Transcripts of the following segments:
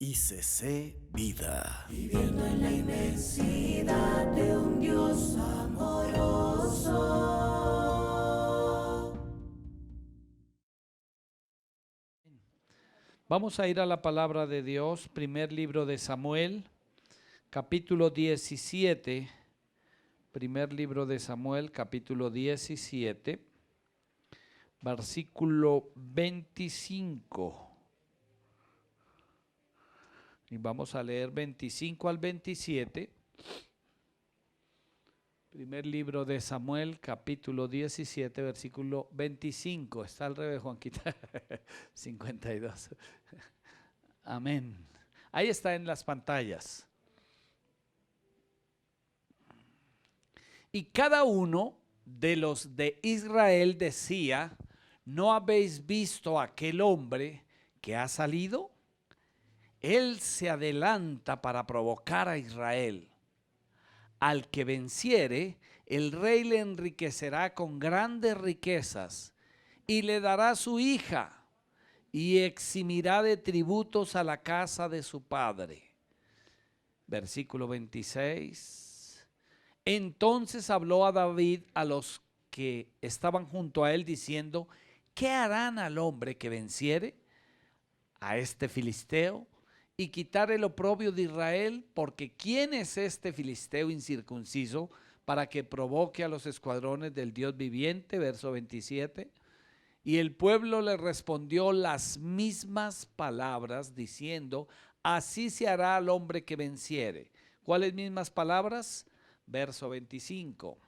ICC Vida. Viviendo en la inmensidad de un Dios amoroso. Vamos a ir a la palabra de Dios, primer libro de Samuel, capítulo 17. Primer libro de Samuel, capítulo 17, versículo 25. Y vamos a leer 25 al 27. Primer libro de Samuel, capítulo 17, versículo 25. Está al revés, Juanquita. 52. Amén. Ahí está en las pantallas. Y cada uno de los de Israel decía: ¿no habéis visto a aquel hombre que ha salido? Él se adelanta para provocar a Israel. Al que venciere, el rey le enriquecerá con grandes riquezas y le dará su hija y eximirá de tributos a la casa de su padre. Versículo 26. Entonces habló a David a los que estaban junto a él diciendo: ¿qué harán al hombre que venciere a este filisteo y quitar el oprobio de Israel? Porque ¿quién es este filisteo incircunciso para que provoque a los escuadrones del Dios viviente? Verso 27. Y el pueblo le respondió las mismas palabras diciendo: así se hará al hombre que venciere. ¿Cuáles mismas palabras? Verso 25.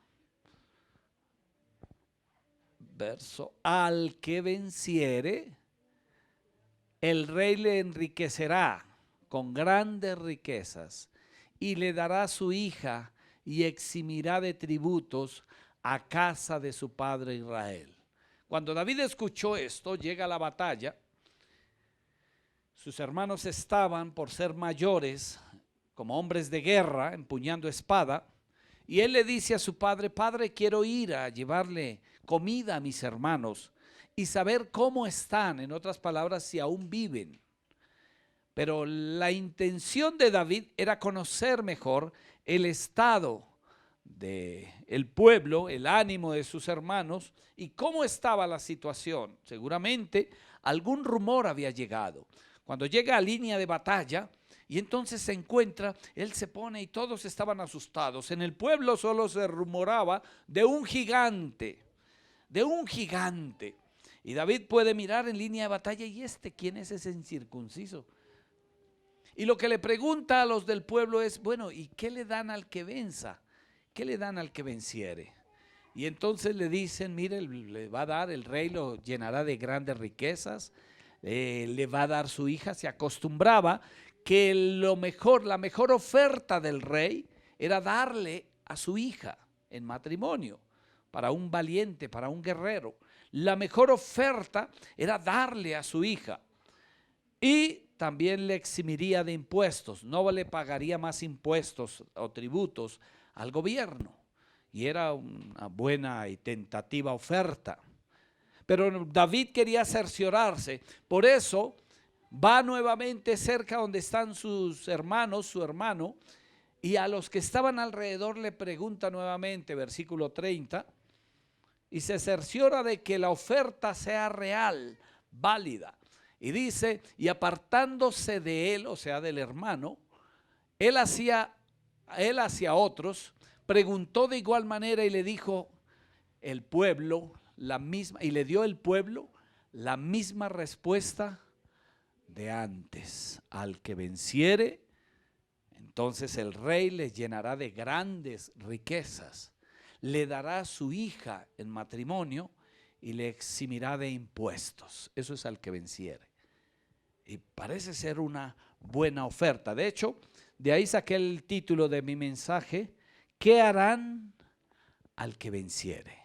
Al que venciere, el rey le enriquecerá con grandes riquezas y le dará su hija y eximirá de tributos a casa de su padre Israel. Cuando David escuchó esto, llega a la batalla. Sus hermanos estaban por ser mayores, como hombres de guerra, empuñando espada. Y él le dice a su padre: padre, quiero ir a llevarle comida a mis hermanos y saber cómo están, en otras palabras, si aún viven. Pero la intención de David era conocer mejor el estado del pueblo, el ánimo de sus hermanos y cómo estaba la situación. Seguramente algún rumor había llegado. Cuando llega a línea de batalla y entonces se encuentra, él se pone y todos estaban asustados. En el pueblo solo se rumoraba de un gigante, de un gigante. Y David puede mirar en línea de batalla: ¿y quién es ese incircunciso? Y lo que le pregunta a los del pueblo es: bueno, ¿y qué le dan al que venza? ¿Qué le dan al que venciere? Y entonces le dicen: mire, le va a dar, el rey lo llenará de grandes riquezas, le va a dar su hija. Se acostumbraba que la mejor oferta del rey era darle a su hija en matrimonio, para un valiente, para un guerrero. La mejor oferta era darle a su hija. Y también le eximiría de impuestos, no le pagaría más impuestos o tributos al gobierno. Y era una buena y tentativa oferta. Pero David quería cerciorarse, por eso va nuevamente cerca donde están sus hermanos, su hermano, y a los que estaban alrededor le pregunta nuevamente, versículo 30, y se cerciora de que la oferta sea real, válida. Y dice: y apartándose de él, o sea del hermano, él hacia otros, preguntó de igual manera y le dijo el pueblo la misma, y le dio el pueblo la misma respuesta de antes: al que venciere, entonces el rey le llenará de grandes riquezas, le dará su hija en matrimonio y le eximirá de impuestos. Eso es al que venciere. Y parece ser una buena oferta. De hecho, de ahí saqué el título de mi mensaje: ¿qué harán al que venciere?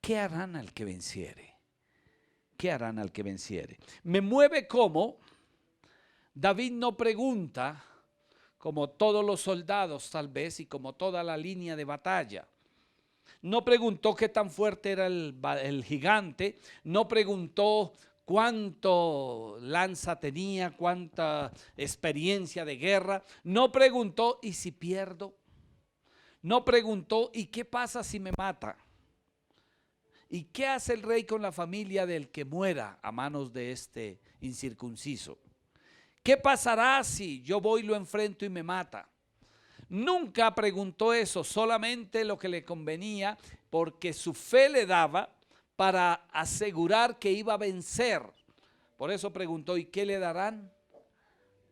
¿Qué harán al que venciere? ¿Qué harán al que venciere? Me mueve cómo David no pregunta, como todos los soldados tal vez y como toda la línea de batalla. No preguntó qué tan fuerte era el gigante, no preguntó cuánto lanza tenía, cuánta experiencia de guerra. No preguntó, ¿y si pierdo? No preguntó, ¿y qué pasa si me mata? ¿Y qué hace el rey con la familia del que muera a manos de este incircunciso? ¿Qué pasará si yo voy y lo enfrento y me mata? Nunca preguntó eso, solamente lo que le convenía, porque su fe le daba para asegurar que iba a vencer. Por eso preguntó, ¿y qué le darán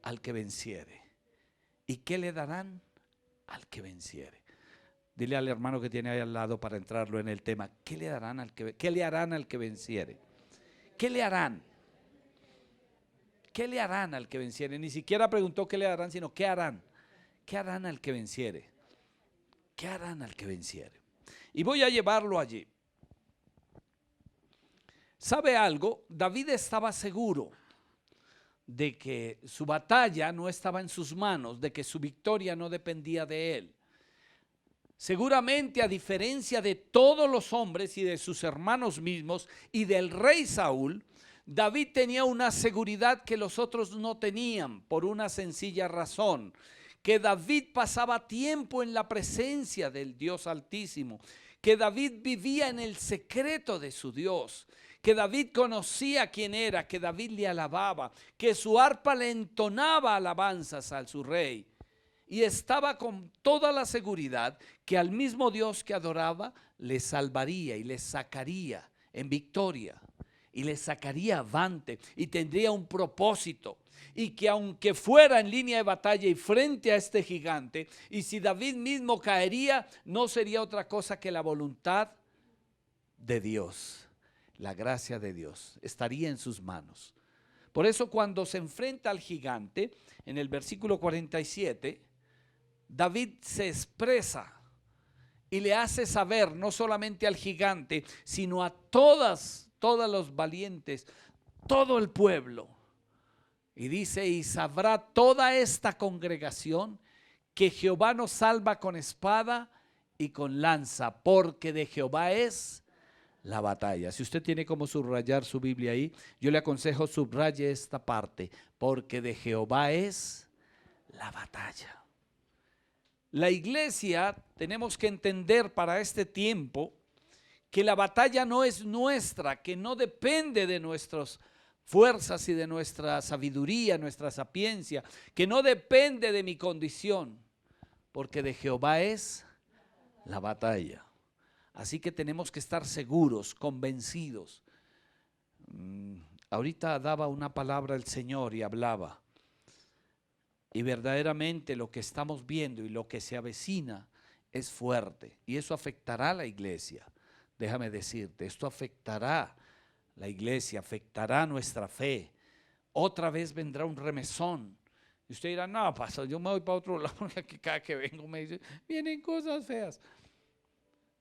al que venciere? ¿Y qué le darán al que venciere? Dile al hermano que tiene ahí al lado para entrarlo en el tema, ¿qué le harán al que venciere? ¿Qué le harán? ¿Qué le harán al que venciere? Ni siquiera preguntó qué le harán, sino ¿qué harán? ¿Qué harán al que venciere? ¿Qué harán al que venciere? Y voy a llevarlo allí. ¿Sabe algo? David estaba seguro de que su batalla no estaba en sus manos, de que su victoria no dependía de él. Seguramente, a diferencia de todos los hombres y de sus hermanos mismos y del rey Saúl, David tenía una seguridad que los otros no tenían, por una sencilla razón, que David pasaba tiempo en la presencia del Dios Altísimo, que David vivía en el secreto de su Dios, que David conocía quién era, que David le alababa, que su arpa le entonaba alabanzas a su rey. Y estaba con toda la seguridad que al mismo Dios que adoraba le salvaría y le sacaría en victoria y le sacaría avante y tendría un propósito, y que aunque fuera en línea de batalla y frente a este gigante, y si David mismo caería, no sería otra cosa que la voluntad de Dios, la gracia de Dios estaría en sus manos. Por eso, cuando se enfrenta al gigante, en el versículo 47, David se expresa y le hace saber no solamente al gigante, sino a todos los valientes, todo el pueblo. Y dice, y sabrá toda esta congregación que Jehová nos salva con espada y con lanza, porque de Jehová es la batalla. Si usted tiene como subrayar su Biblia ahí, yo le aconsejo subraye esta parte, porque de Jehová es la batalla. La iglesia, tenemos que entender para este tiempo que la batalla no es nuestra, que no depende de nuestras fuerzas y de nuestra sabiduría, nuestra sapiencia, que no depende de mi condición, porque de Jehová es la batalla. Así que tenemos que estar seguros, convencidos. Ahorita daba una palabra el Señor y hablaba. Y verdaderamente lo que estamos viendo y lo que se avecina es fuerte. Y eso afectará a la iglesia. Déjame decirte, esto afectará la iglesia, afectará nuestra fe. Otra vez vendrá un remesón. Y usted dirá, no, pastor, yo me voy para otro lado, porque cada que vengo me dice, vienen cosas feas.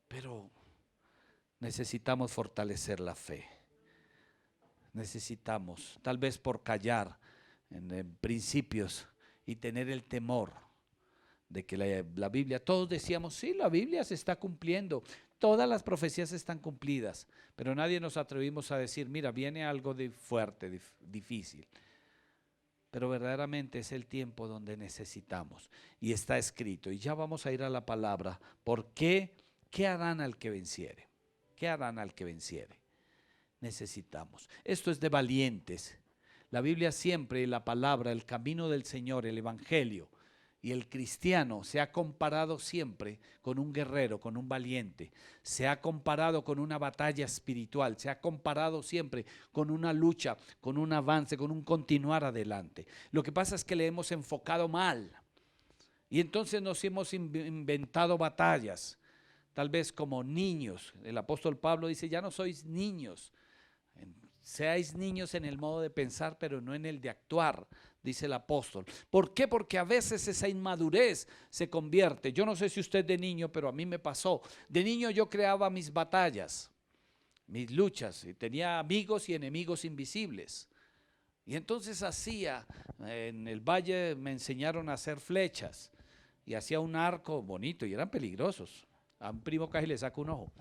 Pero necesitamos fortalecer la fe. Necesitamos, tal vez por callar en principios, y tener el temor de que la Biblia, todos decíamos, sí, la Biblia se está cumpliendo, todas las profecías están cumplidas, pero nadie nos atrevimos a decir, mira, viene algo de fuerte, difícil. Pero verdaderamente es el tiempo donde necesitamos, y está escrito, y ya vamos a ir a la palabra. ¿Por qué? ¿Qué harán al que venciere? ¿Qué harán al que venciere? Necesitamos. Esto es de valientes. La Biblia siempre, la palabra, el camino del Señor, el evangelio y el cristiano se ha comparado siempre con un guerrero, con un valiente. Se ha comparado con una batalla espiritual, se ha comparado siempre con una lucha, con un avance, con un continuar adelante. Lo que pasa es que le hemos enfocado mal y entonces nos hemos inventado batallas, tal vez como niños. El apóstol Pablo dice, ya no sois niños. Seáis niños en el modo de pensar, pero no en el de actuar, dice el apóstol. ¿Por qué? Porque a veces esa inmadurez se convierte. Yo no sé si usted de niño, pero a mí me pasó. De niño yo creaba mis batallas, mis luchas, y tenía amigos y enemigos invisibles. Y entonces hacía, en el valle me enseñaron a hacer flechas, y hacía un arco bonito, y eran peligrosos. A un primo casi le saco un ojo,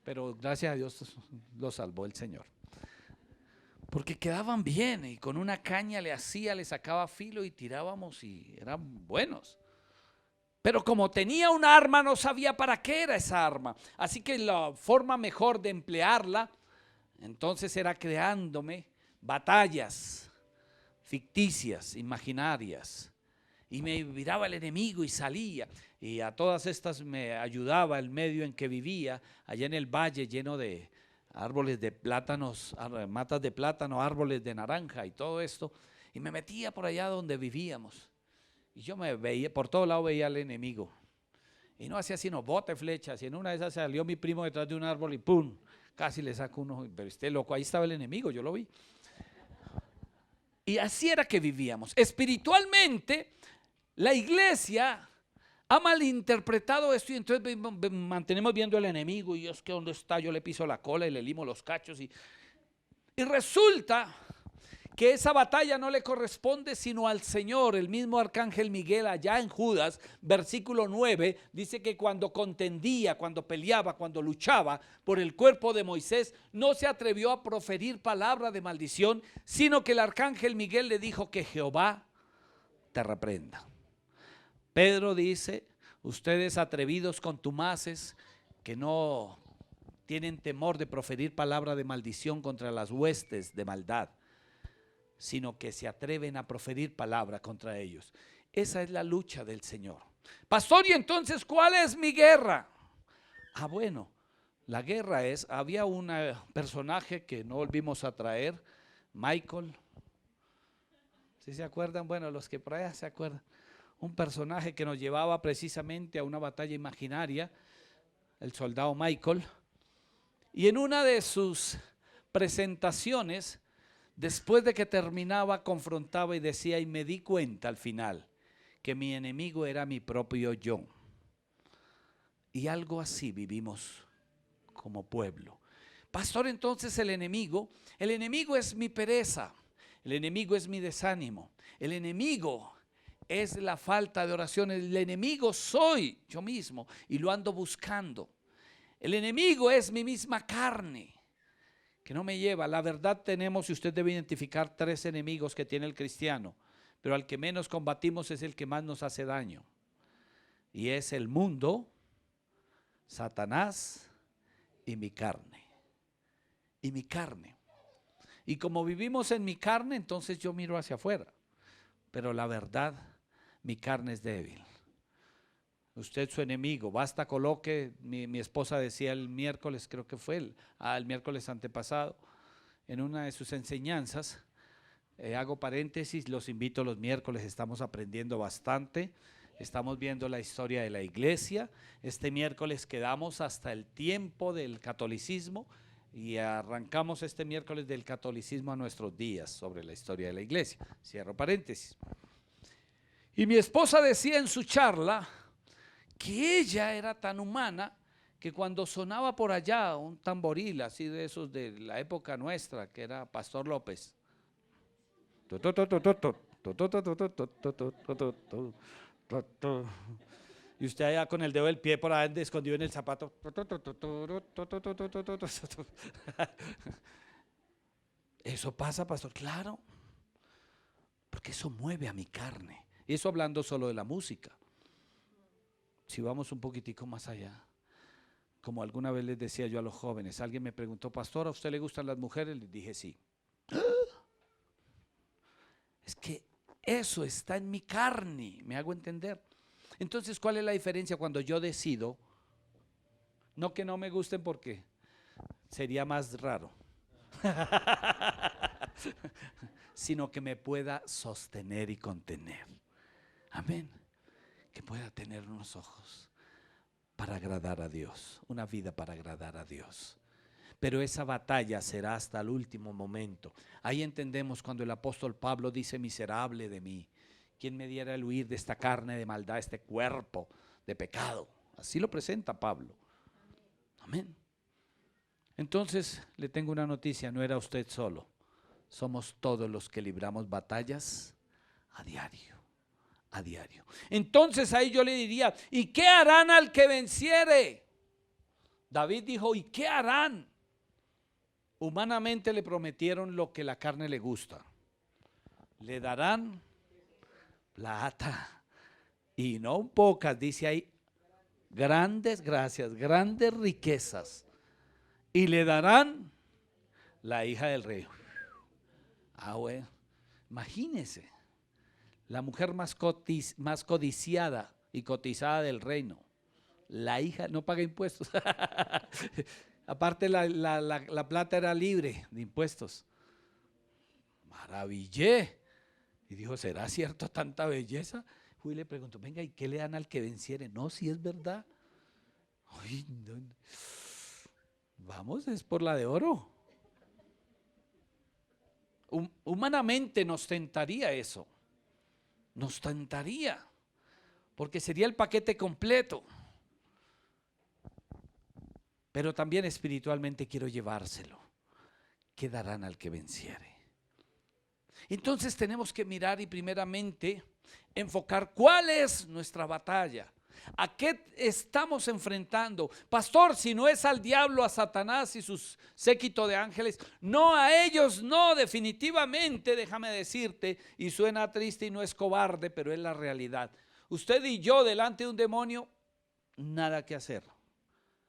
pero gracias a Dios lo salvó el Señor. porque quedaban bien y con una caña le sacaba filo y tirábamos y eran buenos. Pero como tenía un arma, no sabía para qué era esa arma. Así que la forma mejor de emplearla, entonces era creándome batallas ficticias, imaginarias. Y me miraba el enemigo y salía. Y a todas estas me ayudaba el medio en que vivía, allá en el valle lleno de árboles de plátanos, matas de plátano, árboles de naranja y todo esto. Y me metía por allá donde vivíamos. Y yo me veía, por todo lado veía al enemigo. Y no hacía sino bote flechas. Y en una de esas salió mi primo detrás de un árbol y ¡pum! Casi le saco uno. Pero este loco, ahí estaba el enemigo, yo lo vi. Y así era que vivíamos. Espiritualmente, la iglesia ha malinterpretado esto y entonces mantenemos viendo al enemigo y es que ¿dónde está? Yo le piso la cola y le limo los cachos. Y resulta que esa batalla no le corresponde sino al Señor. El mismo arcángel Miguel allá en Judas, versículo 9, dice que cuando contendía, cuando peleaba, cuando luchaba por el cuerpo de Moisés, no se atrevió a proferir palabra de maldición, sino que el arcángel Miguel le dijo que Jehová te reprenda. Pedro dice, ustedes atrevidos contumaces que no tienen temor de proferir palabra de maldición contra las huestes de maldad, sino que se atreven a proferir palabra contra ellos. Esa es la lucha del Señor. Pastor, ¿y entonces cuál es mi guerra? Bueno, la guerra es, había un personaje que no volvimos a traer, Michael. ¿Sí se acuerdan? Bueno, los que por allá se acuerdan. Un personaje que nos llevaba precisamente a una batalla imaginaria, el soldado Michael. Y en una de sus presentaciones, después de que terminaba, confrontaba y decía, y me di cuenta al final que mi enemigo era mi propio yo. Y algo así vivimos como pueblo. Pastor, entonces el enemigo es mi pereza, el enemigo es mi desánimo, el enemigo es la falta de oración, el enemigo soy yo mismo y lo ando buscando. El enemigo es mi misma carne, que no me lleva. La verdad tenemos, y usted debe identificar 3 enemigos que tiene el cristiano, pero al que menos combatimos es el que más nos hace daño. Y es el mundo, Satanás y mi carne. Y mi carne. Y como vivimos en mi carne, entonces yo miro hacia afuera. Pero la verdad, mi carne es débil. Usted su enemigo, basta coloque, mi esposa decía el miércoles, creo que fue el miércoles antepasado, en una de sus enseñanzas, hago paréntesis, los invito los miércoles, estamos aprendiendo bastante, estamos viendo la historia de la iglesia. Este miércoles quedamos hasta el tiempo del catolicismo y arrancamos este miércoles del catolicismo a nuestros días sobre la historia de la iglesia. Cierro paréntesis. Y mi esposa decía en su charla que ella era tan humana que cuando sonaba por allá un tamboril así de esos de la época nuestra, que era Pastor López, y usted allá con el dedo del pie por ahí escondido en el zapato, eso pasa, pastor, claro, porque eso mueve a mi carne. Y eso hablando solo de la música. Si vamos un poquitico más allá, como alguna vez les decía yo a los jóvenes, alguien me preguntó, pastor, ¿a usted le gustan las mujeres? Les dije sí. Es que eso está en mi carne, me hago entender. Entonces, ¿cuál es la diferencia cuando yo decido? No que no me gusten porque sería más raro, sino que me pueda sostener y contener. Amén. Que pueda tener unos ojos para agradar a Dios, una vida para agradar a Dios. Pero esa batalla será hasta el último momento. Ahí entendemos cuando el apóstol Pablo dice, miserable de mí, ¿quién me diera el huir de esta carne de maldad, este cuerpo de pecado? Así lo presenta Pablo. Amén. Entonces le tengo una noticia, no era usted solo, somos todos los que libramos batallas a diario. A diario. Entonces ahí yo le diría, ¿y qué harán al que venciere? David dijo, ¿y qué harán? Humanamente le prometieron lo que la carne le gusta. Le darán plata. Y no pocas, dice ahí, grandes gracias, grandes riquezas. Y le darán la hija del rey. Bueno, imagínense, la mujer más codiciada y cotizada del reino. La hija no paga impuestos. Aparte la plata era libre de impuestos. Maravillé. Y dijo, ¿será cierto tanta belleza? Fui y le preguntó, venga, ¿y qué le dan al que venciere? No, si es verdad. Ay, no. Vamos, es por la de oro. Humanamente nos tentaría eso. Nos tentaría. Porque sería el paquete completo. Pero también espiritualmente quiero llevárselo. ¿Qué darán al que venciere? Entonces tenemos que mirar y primeramente enfocar cuál es nuestra batalla. ¿A qué estamos enfrentando? Pastor, si no es al diablo, a Satanás y sus séquito de ángeles, no, a ellos no, definitivamente, déjame decirte, y suena triste y no es cobarde, pero es la realidad. Usted y yo delante de un demonio, nada que hacer.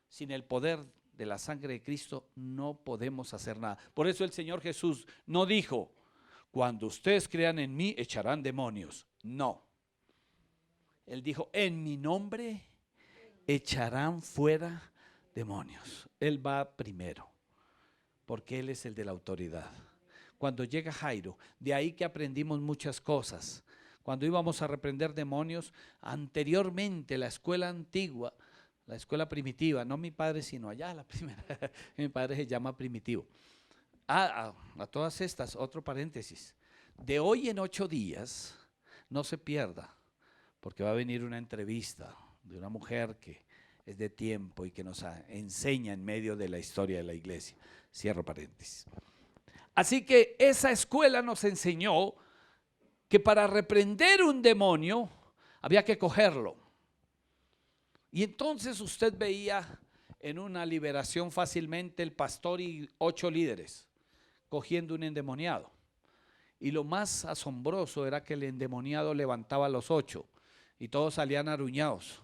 Sin el poder de la sangre de Cristo no podemos hacer nada. Por eso el Señor Jesús no dijo, cuando ustedes crean en mí echarán demonios. No. Él dijo, en mi nombre echarán fuera demonios. Él va primero, porque Él es el de la autoridad. Cuando llega Jairo, de ahí que aprendimos muchas cosas. Cuando íbamos a reprender demonios, anteriormente la escuela antigua, la escuela primitiva, no mi padre sino allá la primera, mi padre se llama Primitivo. A todas estas, otro paréntesis, de hoy en 8 días, no se pierda, porque va a venir una entrevista de una mujer que es de tiempo y que nos enseña en medio de la historia de la iglesia. Cierro paréntesis. Así que esa escuela nos enseñó que para reprender un demonio había que cogerlo. Y entonces usted veía en una liberación fácilmente el pastor y 8 líderes cogiendo un endemoniado. Y lo más asombroso era que el endemoniado levantaba a los 8 y todos salían aruñados.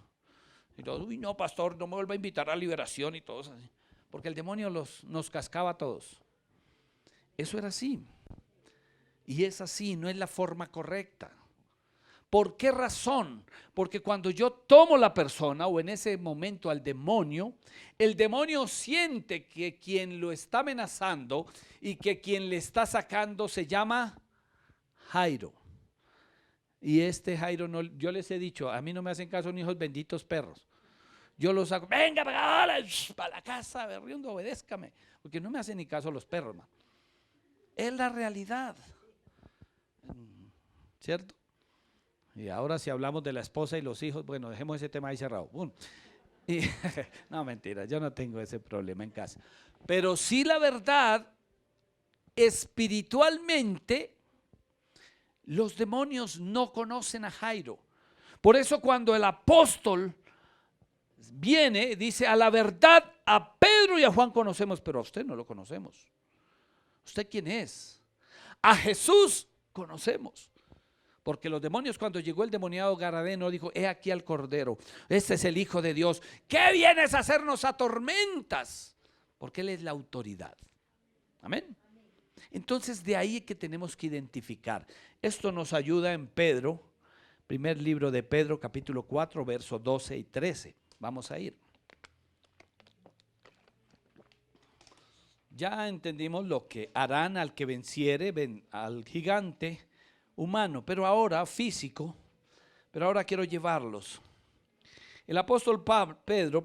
Y todos, uy no pastor, no me vuelva a invitar a liberación y todos así. Porque el demonio nos cascaba a todos. Eso era así. Y es así, no es la forma correcta. ¿Por qué razón? Porque cuando yo tomo la persona o en ese momento al demonio, el demonio siente que quien lo está amenazando y que quien le está sacando se llama Jairo. Y este Jairo, no, yo les he dicho, a mí no me hacen caso ni hijos benditos perros. Yo los saco, venga para la casa, berriondo, obedézcame. Porque no me hacen ni caso los perros, man. Es la realidad. ¿Cierto? Y ahora si hablamos de la esposa y los hijos, bueno, dejemos ese tema ahí cerrado. No, mentira, yo no tengo ese problema en casa. Pero sí la verdad, espiritualmente, los demonios no conocen a Jairo. Por eso cuando el apóstol viene, dice, a la verdad, a Pedro y a Juan conocemos, pero a usted no lo conocemos. ¿Usted quién es? A Jesús conocemos. Porque los demonios, cuando llegó el demoniado garadeno, dijo, he aquí al Cordero, este es el Hijo de Dios. ¿Qué vienes a hacernos a tormentas? Porque Él es la autoridad. Amén. Entonces de ahí que tenemos que identificar. Esto nos ayuda en Pedro, primer libro de Pedro, capítulo 4, versos 12 y 13. Vamos a ir. Ya entendimos lo que harán al que venciere, al gigante humano, pero ahora físico, pero ahora quiero llevarlos. El apóstol Pedro,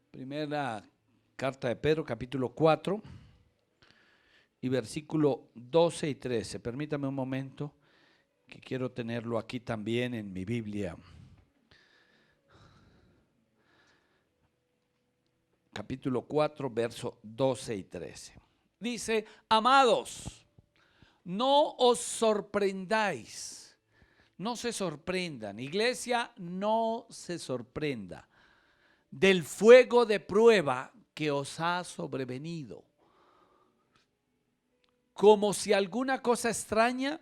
primera carta de Pedro, capítulo 4 y versículo 12 y 13. Permítame un momento que quiero tenerlo aquí también en mi Biblia. Capítulo 4, versos 12 y 13. Dice, amados, no os sorprendáis, no se sorprendan, iglesia, no se sorprenda del fuego de prueba que os ha sobrevenido, como si alguna cosa extraña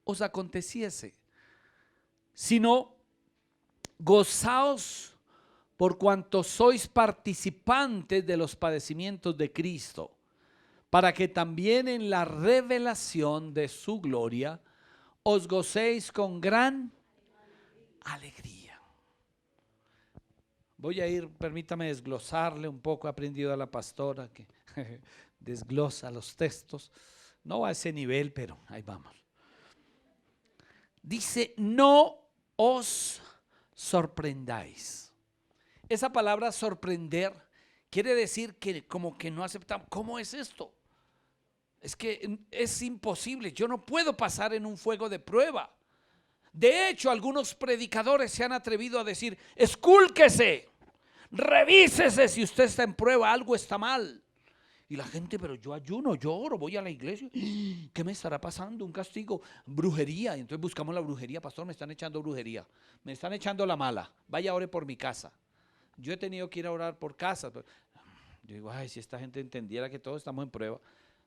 os aconteciese, sino gozaos por cuanto sois participantes de los padecimientos de Cristo, para que también en la revelación de su gloria os gocéis con gran alegría. Voy a ir, permítame desglosarle un poco, he aprendido a la pastora que desglosa los textos, no a ese nivel, pero ahí vamos. Dice, no os sorprendáis. Esa palabra sorprender quiere decir que como que no aceptamos. ¿Cómo es esto? Es que es imposible, yo no puedo pasar en un fuego de prueba. De hecho, algunos predicadores se han atrevido a decir, escúlquese, revísese si usted está en prueba, algo está mal. Y la gente, pero yo ayuno, yo oro, voy a la iglesia, ¿qué me estará pasando? Un castigo, brujería. Y entonces buscamos la brujería, pastor, me están echando brujería, me están echando la mala, vaya ore por mi casa. Yo he tenido que ir a orar por casa. Yo digo, ay, si esta gente entendiera que todos estamos en prueba.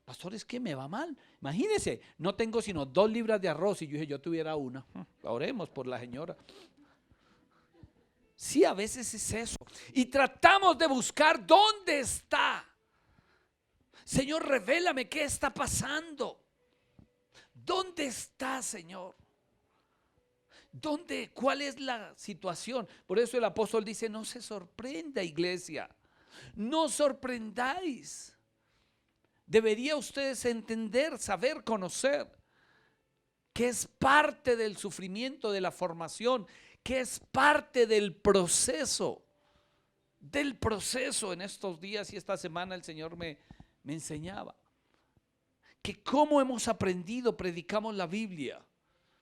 Pastor, es que me va mal. Imagínese, no tengo sino 2 libras de arroz y yo dije, yo tuviera una. Oremos por la señora. Sí, a veces es eso. Y tratamos de buscar dónde está. Señor, revélame qué está pasando. ¿Dónde está, Señor? ¿Dónde? ¿Cuál es la situación? Por eso el apóstol dice, no se sorprenda, iglesia. No sorprendáis. Debería ustedes entender, saber, conocer que es parte del sufrimiento, de la formación, que es parte del proceso. En estos días y esta semana el Señor me enseñaba que cómo hemos aprendido, predicamos la Biblia,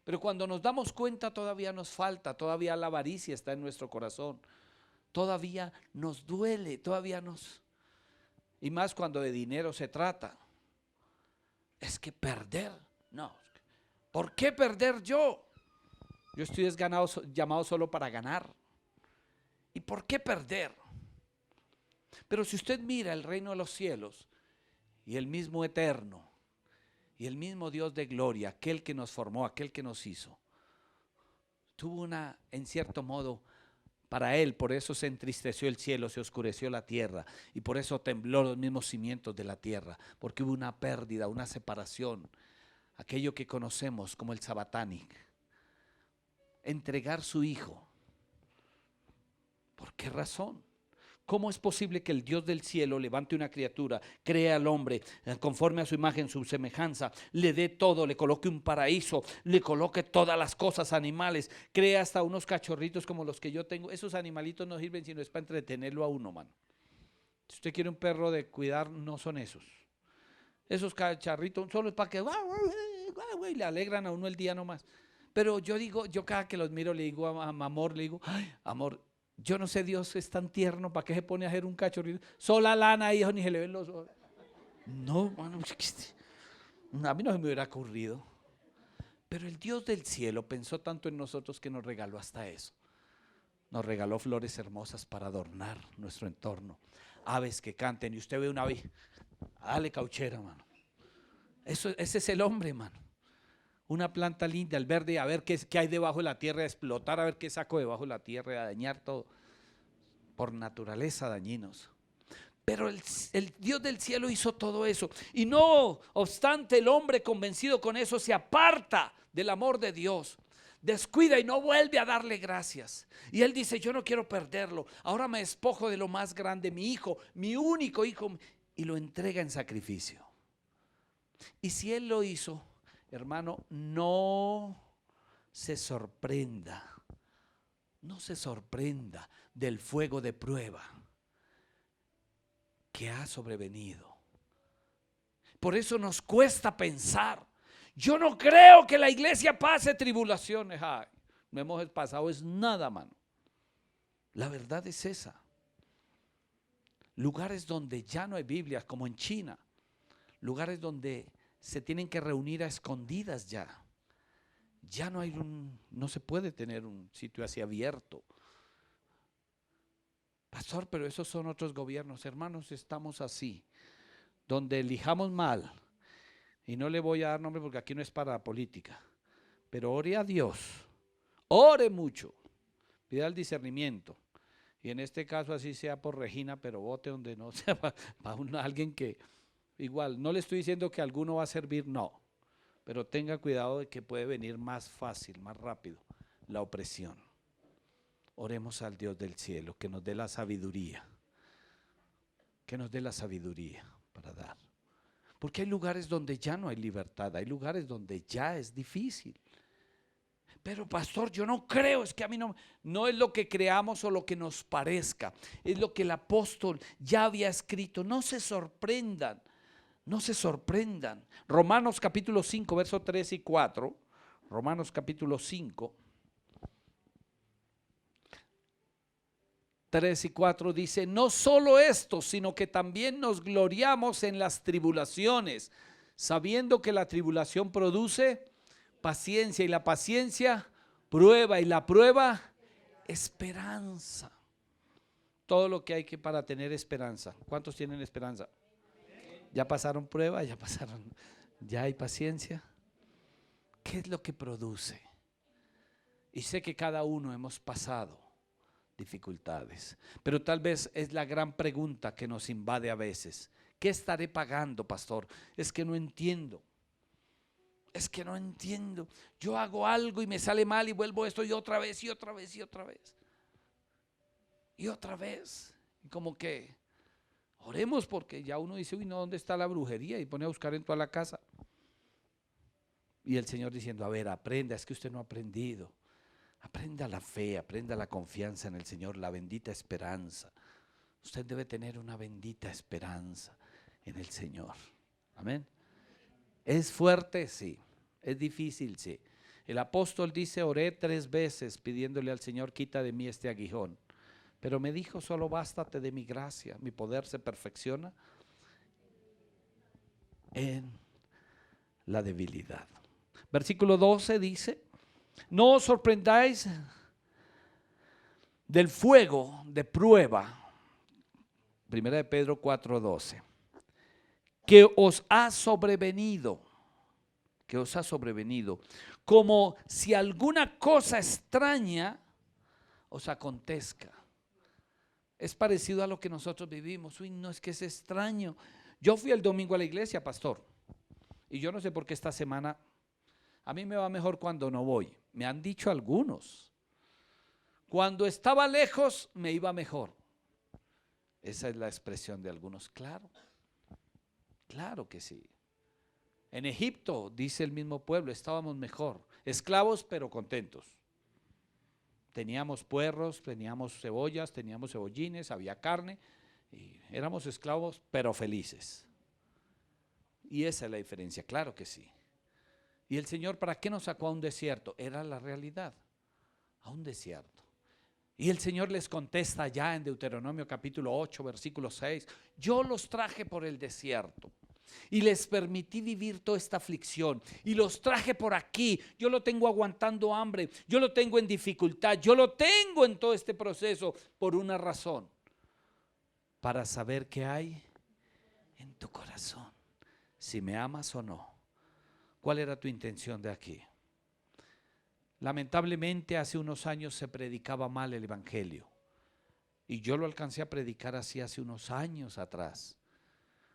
pero cuando nos damos cuenta todavía nos falta, todavía la avaricia está en nuestro corazón, todavía nos duele, y más cuando de dinero se trata. Es que perder, no, ¿por qué perder yo? Yo estoy llamado solo para ganar. ¿Y por qué perder? Pero si usted mira el reino de los cielos y el mismo eterno y el mismo Dios de gloria, aquel que nos formó, aquel que nos hizo, tuvo en cierto modo, para él, por eso se entristeció el cielo, se oscureció la tierra y por eso tembló los mismos cimientos de la tierra, porque hubo una pérdida, una separación, aquello que conocemos como el Sabatánic. Entregar su hijo. ¿Por qué razón? ¿Cómo es posible que el Dios del cielo levante una criatura, cree al hombre conforme a su imagen, su semejanza, le dé todo, le coloque un paraíso, le coloque todas las cosas, animales, cree hasta unos cachorritos como los que yo tengo? Esos animalitos no sirven sino es para entretenerlo a uno, mano. Si usted quiere un perro de cuidar, no son esos. Esos cacharritos solo es para que le alegran a uno el día nomás. Pero yo digo, yo cada que los miro le digo a amor, le digo, ay, amor, yo no sé, Dios es tan tierno, ¿para qué se pone a hacer un cachorrito? Sola lana, hijo, ni se le ven los ojos. No, mano, a mí no se me hubiera ocurrido. Pero el Dios del cielo pensó tanto en nosotros que nos regaló hasta eso. Nos regaló flores hermosas para adornar nuestro entorno. Aves que canten, y usted ve una ave, dale cauchera, mano. Ese es el hombre, mano. Una planta linda, el verde, a ver qué hay debajo de la tierra, a explotar, a ver qué saco debajo de la tierra, a dañar todo. Por naturaleza dañinos. Pero el Dios del cielo hizo todo eso. Y no obstante, el hombre convencido con eso se aparta del amor de Dios. Descuida y no vuelve a darle gracias. Y él dice, yo no quiero perderlo. Ahora me despojo de lo más grande, mi hijo, mi único hijo, y lo entrega en sacrificio. Y si él lo hizo, hermano, no se sorprenda del fuego de prueba que ha sobrevenido. Por eso nos cuesta pensar. Yo no creo que la iglesia pase tribulaciones. Ay, no hemos pasado es nada, mano. La verdad es esa. Lugares donde ya no hay Biblias, como en China. Lugares donde se tienen que reunir a escondidas ya. Ya no se puede tener un sitio así abierto. Pastor, pero esos son otros gobiernos. Hermanos, estamos así, donde elijamos mal, y no le voy a dar nombre porque aquí no es para política, pero ore a Dios, ore mucho, pida el discernimiento, y en este caso así sea por Regina, pero vote donde no sea para alguien que, igual, no le estoy diciendo que alguno va a servir, no, pero tenga cuidado de que puede venir más fácil, más rápido, la opresión. Oremos al Dios del cielo, que nos dé la sabiduría, para dar. Porque hay lugares donde ya no hay libertad, hay lugares donde ya es difícil. Pero pastor, yo no creo, es que a mí no es lo que creamos o lo que nos parezca, es lo que el apóstol ya había escrito. No se sorprendan, no se sorprendan. Romanos capítulo 5, versos 3 y 4, Romanos capítulo 5. 3 y 4 dice, no solo esto, sino que también nos gloriamos en las tribulaciones, sabiendo que la tribulación produce paciencia, y la paciencia prueba, y la prueba esperanza. Todo lo que hay que para tener esperanza. ¿Cuántos tienen esperanza? ¿Ya pasaron prueba? ¿Ya hay paciencia? ¿Qué es lo que produce? Y sé que cada uno hemos pasado dificultades, pero tal vez es la gran pregunta que nos invade a veces. ¿Qué estaré pagando, pastor? Es que no entiendo. Yo hago algo y me sale mal y vuelvo esto y otra vez y otra vez y otra vez. Y otra vez. Y como que oremos, porque ya uno dice, uy, no, ¿dónde está la brujería? Y pone a buscar en toda la casa. Y el Señor diciendo, a ver, aprenda, es que usted no ha aprendido. Aprenda la fe, aprenda la confianza en el Señor, la bendita esperanza. Usted debe tener una bendita esperanza en el Señor. Amén. ¿Es fuerte? Sí. ¿Es difícil? Sí. El apóstol dice, oré 3 veces pidiéndole al Señor, quita de mí este aguijón. Pero me dijo, solo bástate de mi gracia, mi poder se perfecciona en la debilidad. Versículo 12 dice, no os sorprendáis del fuego de prueba, 1 de Pedro 4:12, que os ha sobrevenido, como si alguna cosa extraña os acontezca. Es parecido a lo que nosotros vivimos. Uy, no, es que es extraño. Yo fui el domingo a la iglesia, pastor, y yo no sé por qué esta semana a mí me va mejor cuando no voy. Me han dicho algunos. Cuando estaba lejos me iba mejor. Esa es la expresión de algunos. Claro, claro que sí. En Egipto, dice el mismo pueblo, estábamos mejor. Esclavos pero contentos. Teníamos puerros, teníamos cebollas, teníamos cebollines, había carne. Y éramos esclavos pero felices. Y esa es la diferencia, claro que sí. Y el Señor, ¿para qué nos sacó a un desierto? Era la realidad, a un desierto. Y el Señor les contesta ya en Deuteronomio capítulo 8, versículo 6, yo los traje por el desierto y les permití vivir toda esta aflicción y los traje por aquí. Yo lo tengo aguantando hambre, yo lo tengo en dificultad, yo lo tengo en todo este proceso por una razón, para saber qué hay en tu corazón, si me amas o no. ¿Cuál era tu intención de aquí? Lamentablemente hace unos años se predicaba mal el evangelio y yo lo alcancé a predicar así hace unos años atrás,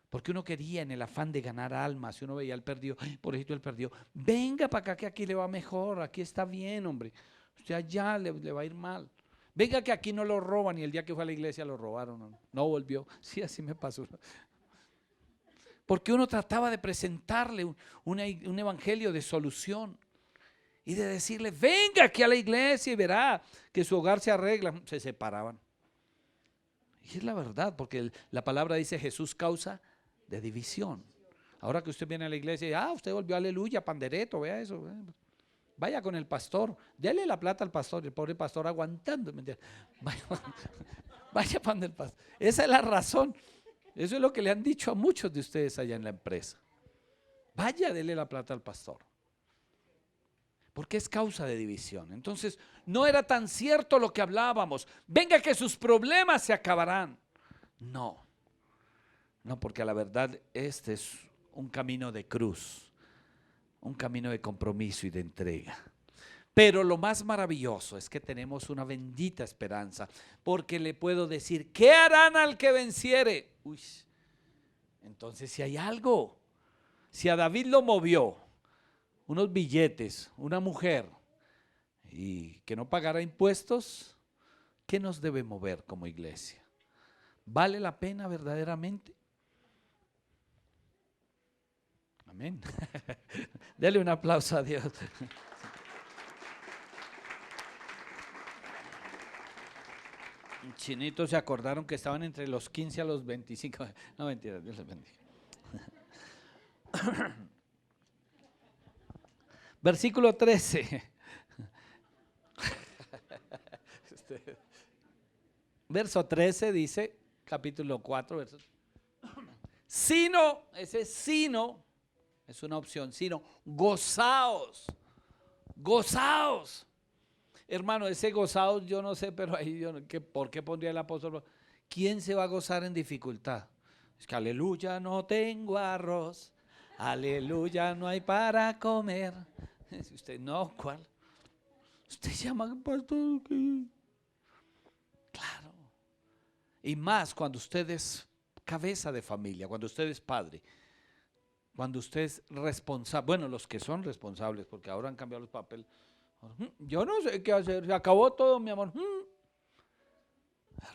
porque uno quería en el afán de ganar almas. Y uno veía al perdido, pobrecito el perdido, venga para acá que aquí le va mejor, aquí está bien, hombre, usted allá le va a ir mal. Venga que aquí no lo roban, y el día que fue a la iglesia lo robaron, no volvió. Sí, así me pasó. Porque uno trataba de presentarle un evangelio de solución y de decirle, venga aquí a la iglesia y verá que su hogar se arregla. Se separaban. Y es la verdad, porque la palabra dice, Jesús causa de división. Ahora que usted viene a la iglesia y usted volvió, aleluya, pandereto, vea eso. Vaya con el pastor, dele la plata al pastor, el pobre pastor aguantando. Vaya pan del pastor. Esa es la razón. Eso es lo que le han dicho a muchos de ustedes allá en la empresa. Vaya, dele la plata al pastor. porque es causa de división. Entonces, no era tan cierto lo que hablábamos. Venga que sus problemas se acabarán. No, no, porque a la verdad este es un camino de cruz, un camino de compromiso y de entrega. Pero lo más maravilloso es que tenemos una bendita esperanza, porque le puedo decir, ¿qué harán al que venciere? Uy, entonces si hay algo, si a David lo movió unos billetes, una mujer, y que no pagara impuestos, ¿qué nos debe mover como iglesia? ¿Vale la pena verdaderamente? Amén. Dele un aplauso a Dios. Chinitos se acordaron que estaban entre los 15 a los 25. No, mentira, Dios les bendiga. Versículo 13. Verso 13 dice, capítulo 4, verso. Sino, ese sino es una opción, sino gozaos, gozaos. Hermano, ese gozaos yo no sé, pero ahí yo, ¿por qué pondría el apóstol? ¿Quién se va a gozar en dificultad? Es que aleluya, no tengo arroz, aleluya, no hay para comer. Si usted no, ¿cuál? Usted llama al pastor. Claro. Y más cuando usted es cabeza de familia, cuando usted es padre, cuando usted es responsable, bueno, los que son responsables, porque ahora han cambiado los papeles. Yo no sé qué hacer, se acabó todo, mi amor.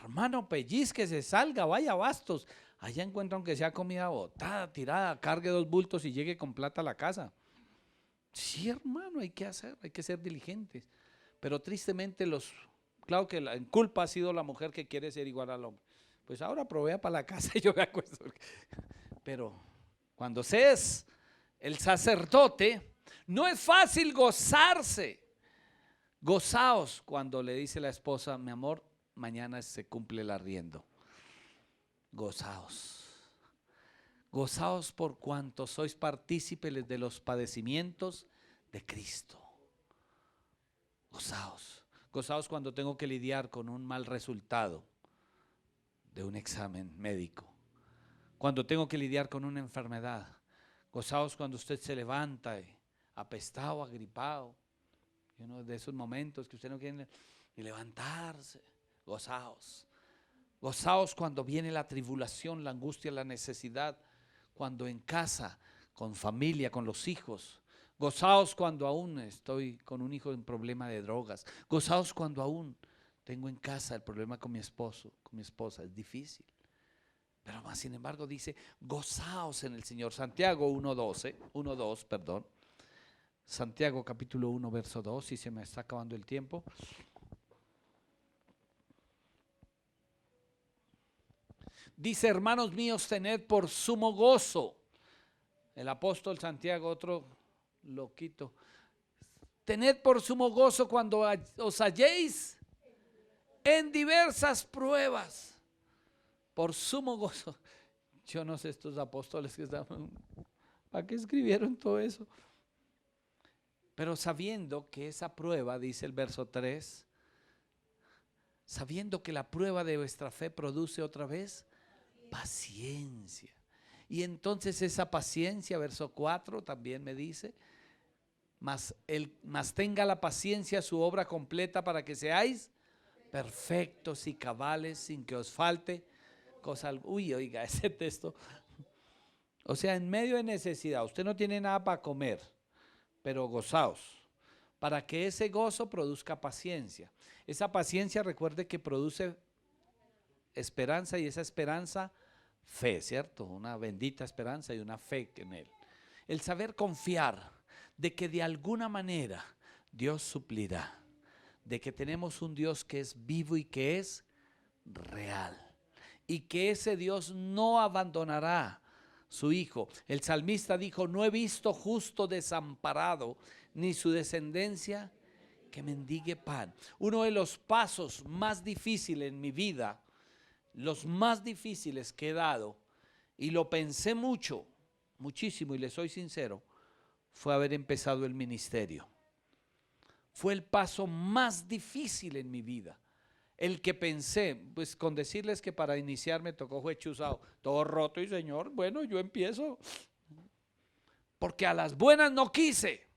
Hermano, pellizque, salga, vaya a Bastos. Allá encuentra aunque sea comida botada, tirada, cargue 2 bultos y llegue con plata a la casa. Sí, hermano, hay que hacer, hay que ser diligentes. Pero tristemente claro que en culpa ha sido la mujer que quiere ser igual al hombre. Pues ahora provea para la casa y yo me acuesto. Pero cuando se es el sacerdote, no es fácil gozarse. Gozaos cuando le dice la esposa, mi amor, mañana se cumple el arriendo. Gozaos. Gozaos por cuanto sois partícipes de los padecimientos de Cristo. Gozaos. Gozaos cuando tengo que lidiar con un mal resultado de un examen médico. Cuando tengo que lidiar con una enfermedad. Gozaos cuando usted se levanta apestado, agripado. Y uno de esos momentos que usted no quiere ni levantarse. Gozaos. Gozaos cuando viene la tribulación, la angustia, la necesidad. Cuando en casa, con familia, con los hijos. Gozaos cuando aún estoy con un hijo en problema de drogas. Gozaos cuando aún tengo en casa el problema con mi esposo, con mi esposa. Es difícil. Pero más sin embargo dice, gozaos en el Señor. Santiago 1:2, perdón. Santiago capítulo 1, verso 2, si se me está acabando el tiempo. Dice, hermanos míos, tened por sumo gozo. El apóstol Santiago, otro loquito. Tened por sumo gozo cuando os halléis en diversas pruebas. Por sumo gozo. Yo no sé estos apóstoles que estaban, ¿para qué escribieron todo eso? Pero sabiendo que esa prueba, dice el verso 3, sabiendo que la prueba de vuestra fe produce otra vez paciencia. Y entonces esa paciencia, verso 4 también me dice, mas tenga la paciencia su obra completa para que seáis perfectos y cabales sin que os falte cosa alguna. Uy, oiga, ese texto. O sea, en medio de necesidad, usted no tiene nada para comer, pero gozaos, para que ese gozo produzca paciencia. Esa paciencia, recuerde que produce esperanza y esa esperanza, fe, ¿cierto? Una bendita esperanza y una fe en Él. El saber confiar de que de alguna manera Dios suplirá, de que tenemos un Dios que es vivo y que es real, y que ese Dios no abandonará su hijo. El salmista dijo, no he visto justo desamparado, ni su descendencia que mendigue pan. Uno de los pasos más difíciles en mi vida, los más difíciles que he dado, y lo pensé muchísimo, y le soy sincero, fue haber empezado el ministerio. fue el paso más difícil en mi vida. El que pensé, pues con decirles que para iniciar me tocó fue chuzado, todo roto y Señor, bueno, yo empiezo. Porque a las buenas no quise.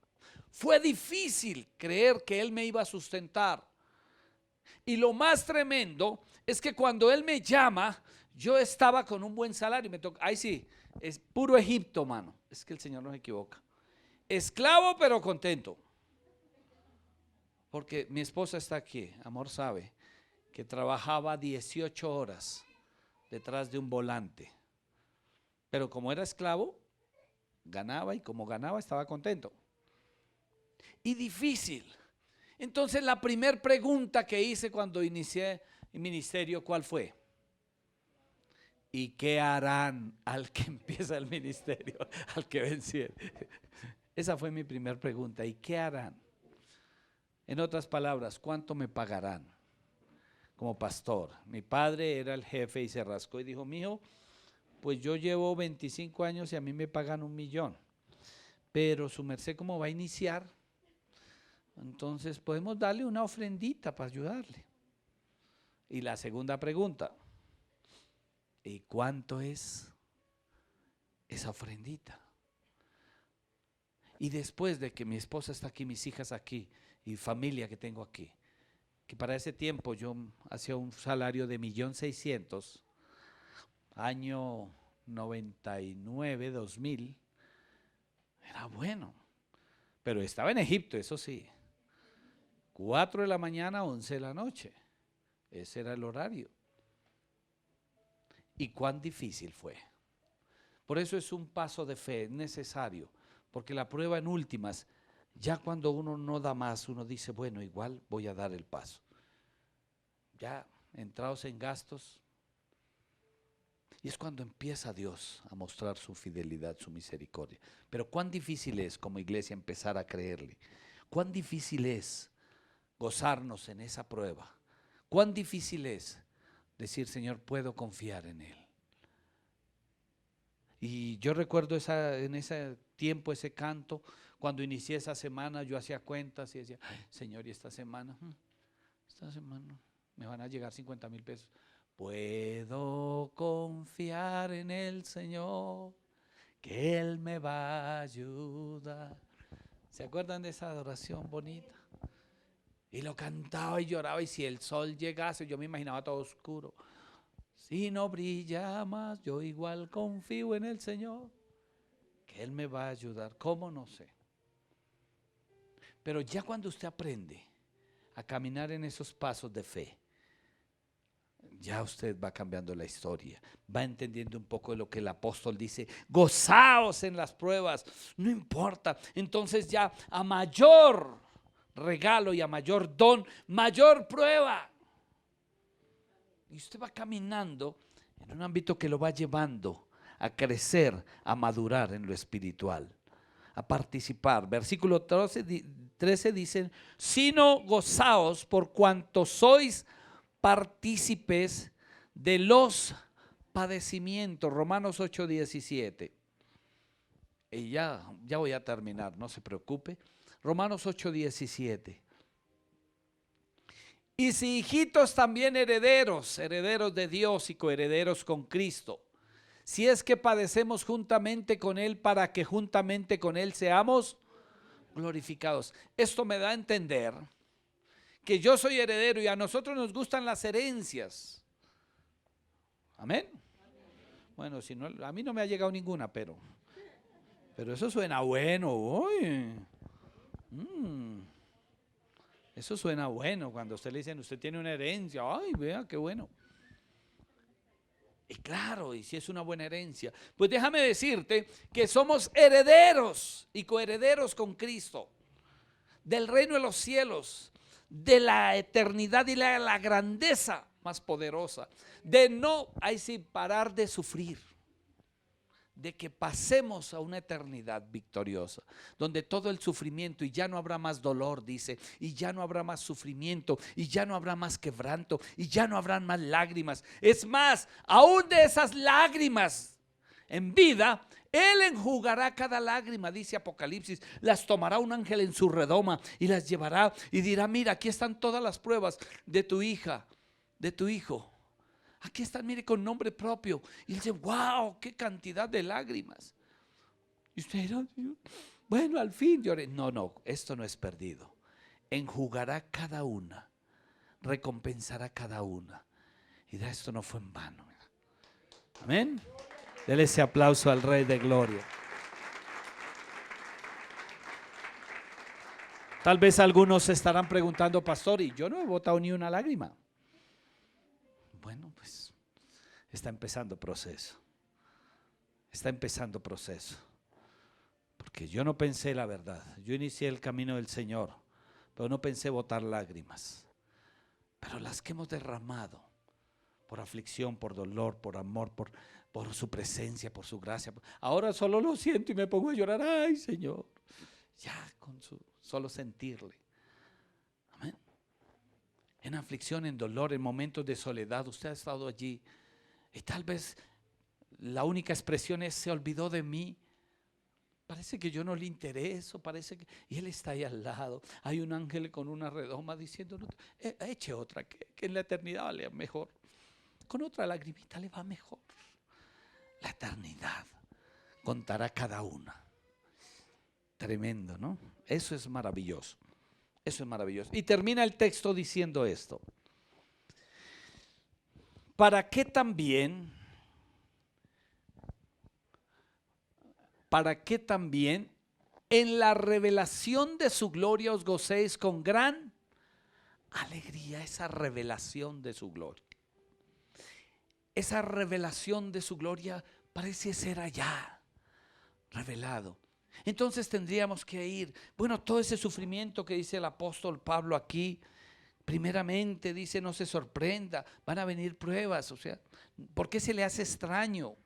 Fue difícil creer que Él me iba a sustentar. Y lo más tremendo es que cuando Él me llama, yo estaba con un buen salario. Me toca, ay sí, es puro Egipto, mano. Es que el Señor no se equivoca. Esclavo pero contento. Porque mi esposa está aquí, amor sabe, que trabajaba 18 horas detrás de un volante. Pero como era esclavo, ganaba y como ganaba estaba contento. Y difícil. Entonces la primera pregunta que hice cuando inicié el ministerio, ¿cuál fue? ¿Y qué harán al que empieza el ministerio, al que venciere? Esa fue mi primera pregunta. ¿Y qué harán? En otras palabras, ¿cuánto me pagarán como pastor? Mi padre era el jefe y se rascó y dijo, mijo, pues yo llevo 25 años y a mí me pagan 1 millón. Pero su merced, ¿cómo va a iniciar? Entonces podemos darle una ofrendita para ayudarle. Y la segunda pregunta, ¿y cuánto es esa ofrendita? Y después de que mi esposa está aquí, mis hijas aquí y familia que tengo aquí, que para ese tiempo yo hacía un salario de 1.600.000, año 99, 2000, era bueno, pero estaba en Egipto, eso sí, 4 de la mañana, 11 de la noche, ese era el horario. Y cuán difícil fue. Por eso es un paso de fe necesario, porque la prueba en últimas, ya cuando uno no da más, uno dice, bueno, igual voy a dar el paso. Ya entrados en gastos, y es cuando empieza Dios a mostrar su fidelidad, su misericordia. Pero cuán difícil es como iglesia empezar a creerle. Cuán difícil es gozarnos en esa prueba. Cuán difícil es decir, Señor, puedo confiar en Él. Y yo recuerdo en ese tiempo, ese canto, cuando inicié esa semana, yo hacía cuentas y decía, Señor, ¿y esta semana? Esta semana me van a llegar 50,000 pesos. Puedo confiar en el Señor, que Él me va a ayudar. ¿Se acuerdan de esa adoración bonita? Y lo cantaba y lloraba, y si el sol llegase, yo me imaginaba todo oscuro. Si no brilla más, yo igual confío en el Señor, que Él me va a ayudar. ¿Cómo? No sé. Pero ya cuando usted aprende a caminar en esos pasos de fe, ya usted va cambiando la historia, va entendiendo un poco de lo que el apóstol dice, gozaos en las pruebas, no importa. Entonces ya a mayor regalo y a mayor don, mayor prueba. Y usted va caminando en un ámbito que lo va llevando a crecer, a madurar en lo espiritual, a participar. Versículo 13 dicen, sino gozaos por cuanto sois partícipes de los padecimientos. Romanos 8:17. Y ya voy a terminar, no se preocupe. Romanos 8:17. Y si hijitos también herederos, herederos de Dios y coherederos con Cristo, si es que padecemos juntamente con Él, para que juntamente con Él seamos glorificados. Esto me da a entender que yo soy heredero y a nosotros nos gustan las herencias. Amén. Bueno, si no, a mí no me ha llegado ninguna, pero eso suena bueno. Uy. Eso suena bueno cuando usted le dicen, usted tiene una herencia. Ay, vea qué bueno. Y claro, y si es una buena herencia, pues déjame decirte que somos herederos y coherederos con Cristo del reino de los cielos, de la eternidad y la grandeza más poderosa, de no, ahí sí, parar de sufrir, de que pasemos a una eternidad victoriosa, donde todo el sufrimiento, y ya no habrá más dolor, dice, y ya no habrá más sufrimiento, y ya no habrá más quebranto, y ya no habrán más lágrimas. Es más, aún de esas lágrimas en vida, Él enjugará cada lágrima, dice Apocalipsis. Las tomará un ángel en su redoma y las llevará y dirá: mira, aquí están todas las pruebas de tu hija, de tu hijo. Aquí están, mire, con nombre propio. Y él dice: wow, qué cantidad de lágrimas. Y usted dirá: bueno, al fin lloré. No, esto no es perdido. Enjugará cada una, recompensará cada una. Y de esto no fue en vano. Amén. Dele ese aplauso al Rey de Gloria. Tal vez algunos se estarán preguntando: pastor, y yo no he botado ni una lágrima. Bueno, pues está empezando proceso. Está empezando proceso. Porque yo no pensé la verdad. Yo inicié el camino del Señor, pero no pensé botar lágrimas. Pero las que hemos derramado por aflicción, por dolor, por amor, por su presencia, por su gracia. Ahora solo lo siento y me pongo a llorar. Ay, Señor. Ya con solo sentirle. Amén. En aflicción, en dolor, en momentos de soledad, usted ha estado allí y tal vez la única expresión es: se olvidó de mí. Parece que yo no le intereso, parece que... Y Él está ahí al lado. Hay un ángel con una redoma diciendo: no, eche otra, que en la eternidad vale mejor. Con otra lagrimita le va mejor. La eternidad contará cada una. Tremendo, ¿no? Eso es maravilloso. Eso es maravilloso. Y termina el texto diciendo esto: ¿para qué también en la revelación de su gloria os gocéis con gran alegría? Esa revelación de su gloria. Esa revelación de su gloria parece ser allá, revelado. Entonces tendríamos que ir, bueno, todo ese sufrimiento que dice el apóstol Pablo aquí, primeramente dice: no se sorprenda, van a venir pruebas. O sea, ¿por qué se le hace extraño?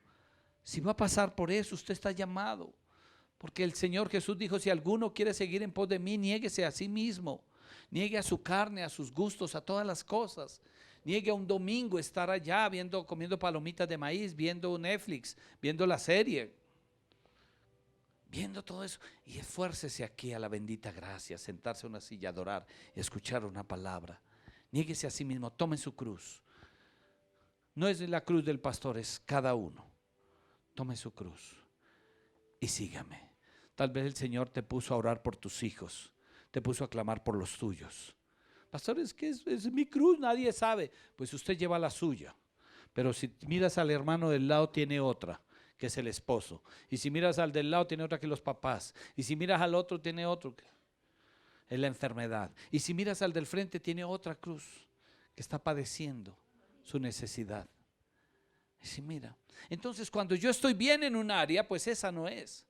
Si va a pasar por eso, usted está llamado. Porque el Señor Jesús dijo: si alguno quiere seguir en pos de mí, niéguese a sí mismo, niegue a su carne, a sus gustos, a todas las cosas. Niegue a un domingo estar allá comiendo palomitas de maíz, viendo Netflix, viendo la serie, viendo todo eso, y esfuércese aquí a la bendita gracia, sentarse en una silla, adorar, escuchar una palabra. Niéguese a sí mismo, tome su cruz. No es la cruz del pastor, es cada uno. Tome su cruz y sígame. Tal vez el Señor te puso a orar por tus hijos, te puso a clamar por los tuyos. Pastor, es que es mi cruz, nadie sabe. Pues usted lleva la suya. Pero si miras al hermano del lado, tiene otra, que es el esposo. Y si miras al del lado, tiene otra, que los papás. Y si miras al otro, tiene otro, que es la enfermedad. Y si miras al del frente, tiene otra cruz, que está padeciendo su necesidad. Y si mira, entonces cuando yo estoy bien en un área, pues esa no es.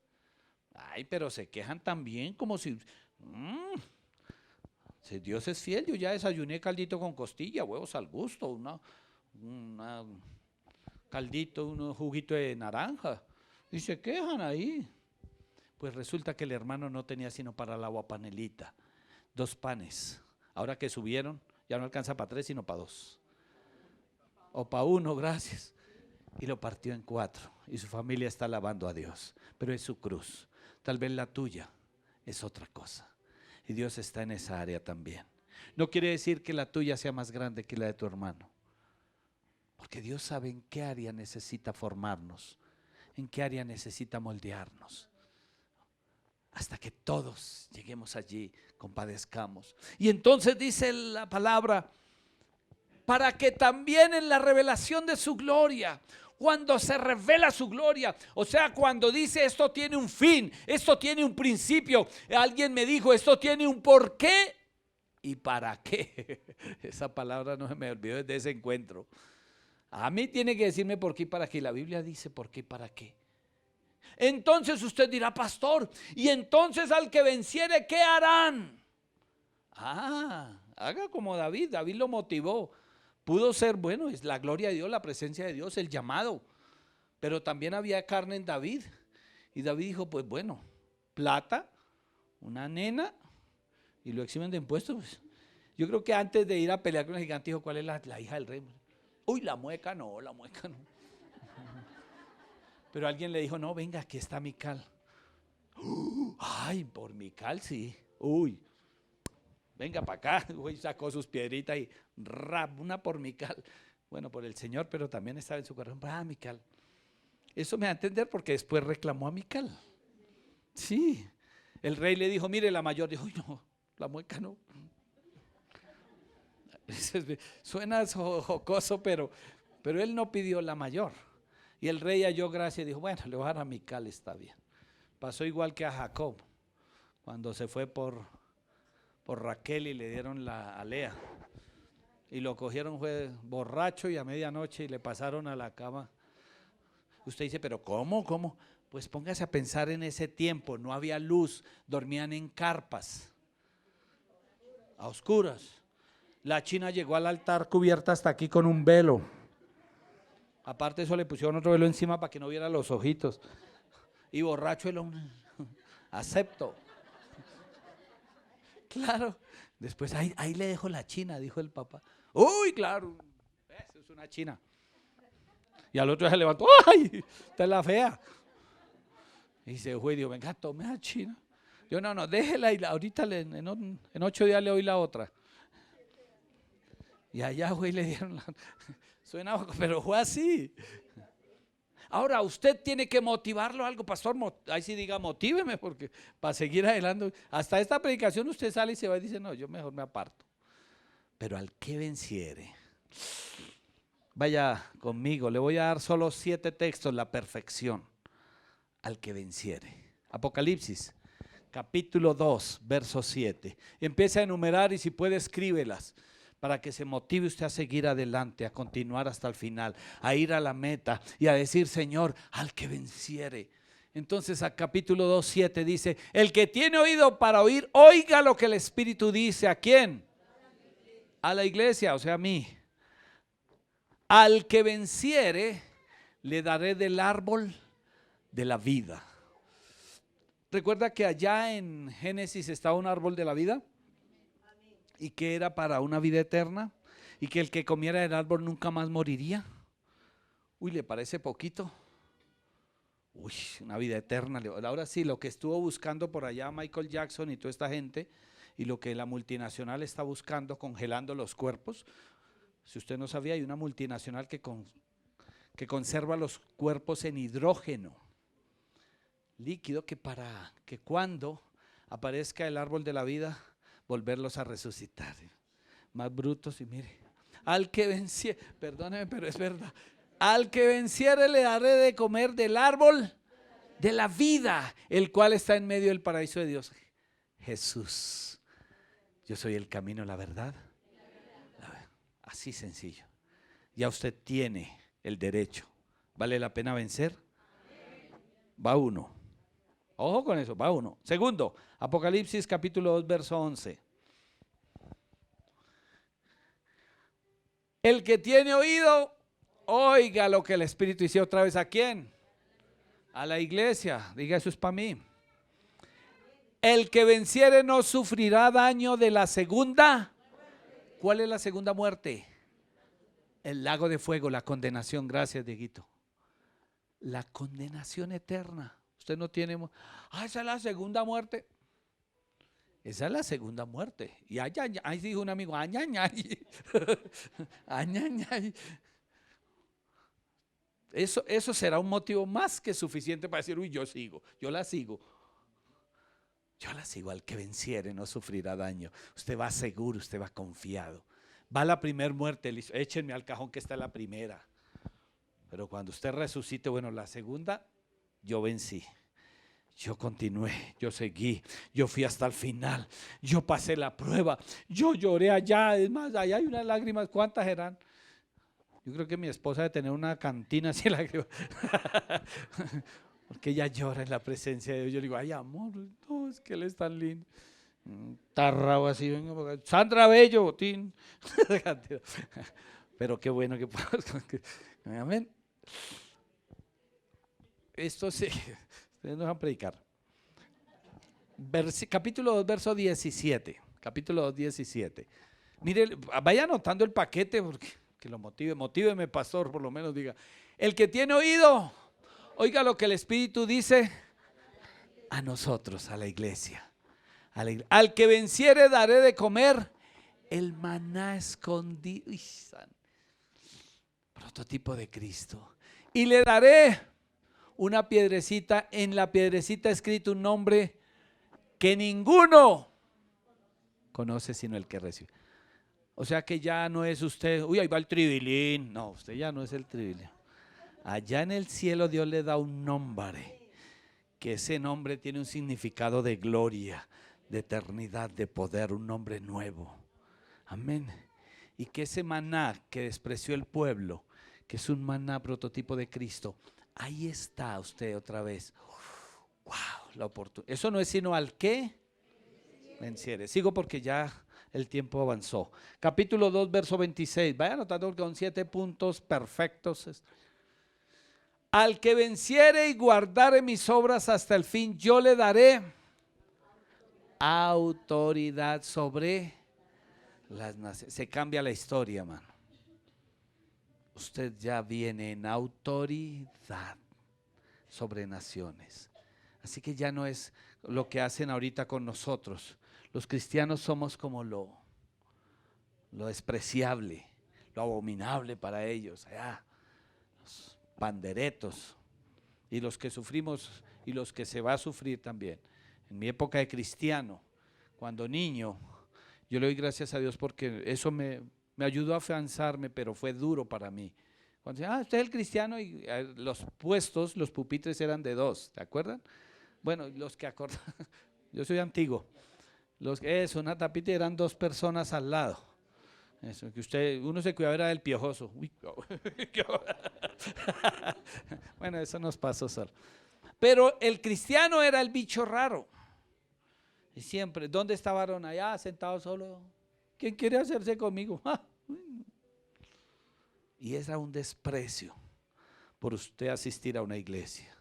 Ay, pero se quejan también como si... Si Dios es fiel, yo ya desayuné caldito con costilla, huevos al gusto, una caldito, un juguito de naranja, y se quejan ahí. Pues resulta que el hermano no tenía sino para la aguapanelita, 2 panes. Ahora que subieron, ya no alcanza para 3 sino para 2. O para 1, gracias. Y lo partió en 4. Y su familia está alabando a Dios. Pero es su cruz. Tal vez la tuya es otra cosa. Y Dios está en esa área también. No quiere decir que la tuya sea más grande que la de tu hermano. Porque Dios sabe en qué área necesita formarnos, en qué área necesita moldearnos. Hasta que todos lleguemos allí, compadezcamos. Y entonces dice la palabra: para que también en la revelación de su gloria, cuando se revela su gloria, o sea, cuando dice esto tiene un fin, esto tiene un principio. Alguien me dijo: esto tiene un porqué y para qué. Esa palabra no se me olvidó desde ese encuentro. A mí tiene que decirme por qué y para qué. La Biblia dice por qué y para qué. Entonces usted dirá: pastor, y entonces al que venciere, ¿qué harán? Haga como David. David lo motivó. Pudo ser, bueno, es la gloria de Dios, la presencia de Dios, el llamado. Pero también había carne en David. Y David dijo: pues bueno, plata, una nena, y lo eximen de impuestos. Pues, yo creo que antes de ir a pelear con el gigante dijo: ¿cuál es la hija del rey? Uy, la mueca no. Pero alguien le dijo, no, venga, aquí está Mical. Ay, por Mical sí. Uy, venga para acá. Uy, sacó sus piedritas y rap, una por Mical. Bueno, por el Señor, pero también estaba en su corazón. Mical. Eso me da a entender porque después reclamó a Mical. Sí. El rey le dijo, mire, la mayor. Dijo, no, la mueca no. Suena jocoso, pero él no pidió la mayor. Y el rey halló gracia y dijo, bueno, le voy a dar a Mical, está bien. Pasó igual que a Jacob, cuando se fue por Raquel y le dieron a Lea. Y lo cogieron, fue borracho y a medianoche y le pasaron a la cama. Usted dice, pero ¿cómo? Pues póngase a pensar en ese tiempo, no había luz, dormían en carpas, a oscuras. La china llegó al altar cubierta hasta aquí con un velo. Aparte de eso le pusieron otro velo encima para que no viera los ojitos. Y borracho el hombre, acepto. Claro, después ahí le dejo la china, dijo el papá. Uy, claro, eso es una china. Y al otro día se levantó, ¡ay! Esta es la fea. Y se fue y dijo, venga, tome la china. Yo, no, déjela y ahorita en 8 días le doy la otra. Y allá fue y le dieron la... Suena, pero fue así. Ahora usted tiene que motivarlo a algo, pastor, ahí sí diga, motíveme, porque para seguir adelante, hasta esta predicación usted sale y se va y dice, no, yo mejor me aparto. Pero al que venciere, vaya conmigo, le voy a dar solo 7 textos, la perfección, al que venciere. Apocalipsis, capítulo 2, verso 7. Empieza a enumerar y si puede escríbelas, para que se motive usted a seguir adelante, a continuar hasta el final, a ir a la meta y a decir, Señor, al que venciere. Entonces a capítulo 2, 7 dice, el que tiene oído para oír, oiga lo que el Espíritu dice. ¿A quién? A la iglesia, o sea a mí. Al que venciere, le daré del árbol de la vida. ¿Recuerda que allá en Génesis estaba un árbol de la vida? Y que era para una vida eterna, y que el que comiera del árbol nunca más moriría. Uy, ¿le parece poquito? Uy, una vida eterna. Ahora sí, lo que estuvo buscando por allá Michael Jackson y toda esta gente, y lo que la multinacional está buscando, congelando los cuerpos. Si usted no sabía, hay una multinacional que conserva los cuerpos en hidrógeno líquido, que para que cuando aparezca el árbol de la vida, volverlos a resucitar, más brutos. Y mire, al que venciere, perdóneme, pero es verdad, al que venciere le daré de comer del árbol de la vida, el cual está en medio del paraíso de Dios. Jesús, yo soy el camino, la verdad. Así sencillo. Ya usted tiene el derecho. ¿Vale la pena vencer? Va uno. Ojo con eso, va uno. Segundo, Apocalipsis capítulo 2, verso 11. El que tiene oído, oiga lo que el Espíritu dice. Otra vez, ¿a quién? A la iglesia. Diga, eso es para mí. El que venciere no sufrirá daño de la segunda. ¿Cuál es la segunda muerte? El lago de fuego, la condenación. Gracias, Dieguito. La condenación eterna. Usted no tiene, esa es la segunda muerte. Esa es la segunda muerte. Y ahí dijo un amigo, añañay. Añañay. Eso será un motivo más que suficiente para decir, uy, yo la sigo. Yo la sigo, al que venciere no sufrirá daño. Usted va seguro, usted va confiado. Va a la primera muerte, échenme al cajón que está la primera. Pero cuando usted resucite, bueno, la segunda, yo vencí. Yo continué, yo seguí, yo fui hasta el final, yo pasé la prueba, yo lloré allá, es más, allá hay unas lágrimas, ¿cuántas eran? Yo creo que mi esposa debe tener una cantina así de lágrimas, porque ella llora en la presencia de Dios. Yo le digo, ay amor, no, es que él es tan lindo. Tarrao así, venga, Sandra Bello, botín. Pero qué bueno que podamos, amén. Esto sí. Ustedes nos van a predicar. Capítulo 2, verso 17. Capítulo 2, 17. Mire, vaya anotando el paquete porque que lo motíveme, pastor, por lo menos diga. El que tiene oído, Oiga lo que el Espíritu dice a nosotros, a la iglesia. Al que venciere daré de comer el maná escondido. Uy, prototipo de Cristo. Y le daré una piedrecita, en la piedrecita escrito un nombre que ninguno conoce sino el que recibe. O sea que ya no es usted, uy, ahí va el tribilín. No, usted ya no es el tribilín. Allá en el cielo Dios le da un nombre, que ese nombre tiene un significado de gloria, de eternidad, de poder, un nombre nuevo. Amén. Y que ese maná que despreció el pueblo, que es un maná prototipo de Cristo, ahí está usted otra vez. Wow, la oportunidad. Eso no es sino al que venciere. Sigo porque ya el tiempo avanzó. Capítulo 2, verso 26. Vaya anotando con 7 puntos perfectos. Al que venciere y guardare mis obras hasta el fin, yo le daré autoridad sobre las naciones. Se cambia la historia, hermano. Usted ya viene en autoridad sobre naciones. Así que ya no es lo que hacen ahorita con nosotros. Los cristianos somos como lo despreciable, lo abominable para ellos. Los panderetos y los que sufrimos y los que se va a sufrir también. En mi época de cristiano, cuando niño, yo le doy gracias a Dios porque eso me ayudó a afianzarme, pero fue duro para mí. Cuando decía, usted es el cristiano, y los puestos, los pupitres eran de 2, ¿te acuerdan? Bueno, los que acordan, yo soy antiguo. Una tapita eran 2 personas al lado. Eso, que uno se cuidaba era del piojoso. Uy, bueno, eso nos pasó solo. Pero el cristiano era el bicho raro. Y siempre, ¿dónde estaba Aaron? Allá sentado solo. ¿Quién quiere hacerse conmigo? Y era un desprecio por usted asistir a una iglesia,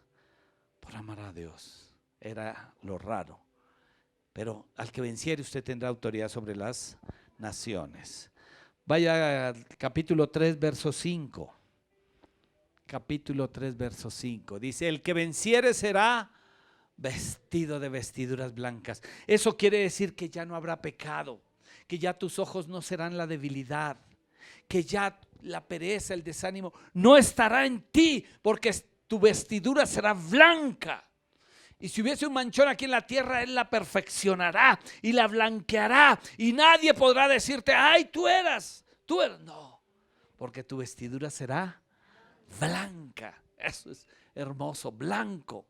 por amar a Dios. Era lo raro. Pero al que venciere usted tendrá autoridad sobre las naciones. Vaya al capítulo 3, verso 5. Capítulo 3, verso 5. Dice, el que venciere será vestido de vestiduras blancas. Eso quiere decir que ya no habrá pecado, que ya tus ojos no serán la debilidad, que ya la pereza, el desánimo no estará en ti, porque tu vestidura será blanca. Y si hubiese un manchón aquí en la tierra, Él la perfeccionará y la blanqueará. Y nadie podrá decirte, ay, tú eras. No, porque tu vestidura será blanca. Eso es hermoso, blanco.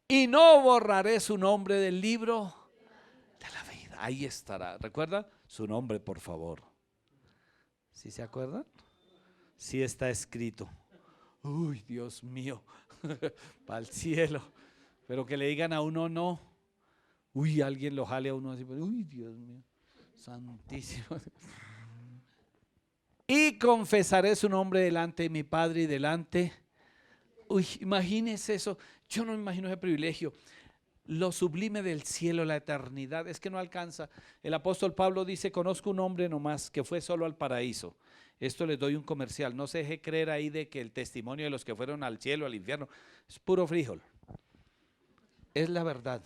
Y no borraré su nombre del libro de la vida. Ahí estará. ¿Recuerda? Su nombre, por favor. ¿Sí se acuerdan? Sí está escrito. Uy, Dios mío. Para el cielo. Pero que le digan a uno no. Uy, alguien lo jale a uno así. Uy, Dios mío. Santísimo. Y confesaré su nombre delante de mi Padre y delante. Uy, imagínese eso. Yo no me imagino ese privilegio. Lo sublime del cielo, la eternidad, es que no alcanza. El apóstol Pablo dice, conozco un hombre nomás que fue solo al paraíso. Esto les doy un comercial. No se deje creer ahí de que el testimonio de los que fueron al cielo, al infierno, es puro frijol. Es la verdad.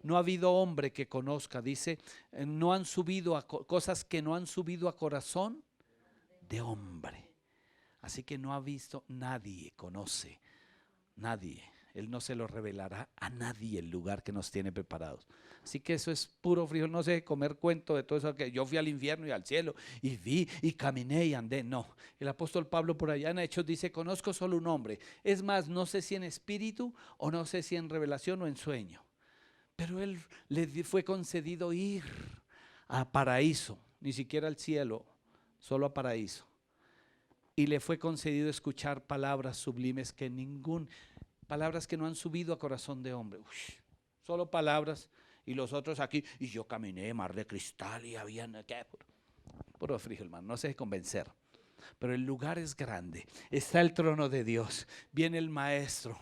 No ha habido hombre que conozca, dice, no han subido a cosas que no han subido a corazón de hombre. Así que no ha visto, nadie conoce, nadie. Él no se lo revelará a nadie el lugar que nos tiene preparados. Así que eso es puro frijol. No sé comer cuento de todo eso, que yo fui al infierno y al cielo y vi y caminé y andé. No, el apóstol Pablo por allá en Hechos dice, conozco solo un hombre. Es más, no sé si en espíritu o no sé si en revelación o en sueño. Pero él le fue concedido ir a paraíso, ni siquiera al cielo, solo a paraíso. Y le fue concedido escuchar palabras sublimes palabras que no han subido a corazón de hombre. Solo palabras. Y los otros aquí, y yo caminé mar de cristal y había puro frijol, hermano, no se deje convencer. Pero el lugar es grande, está el trono de Dios, viene el maestro.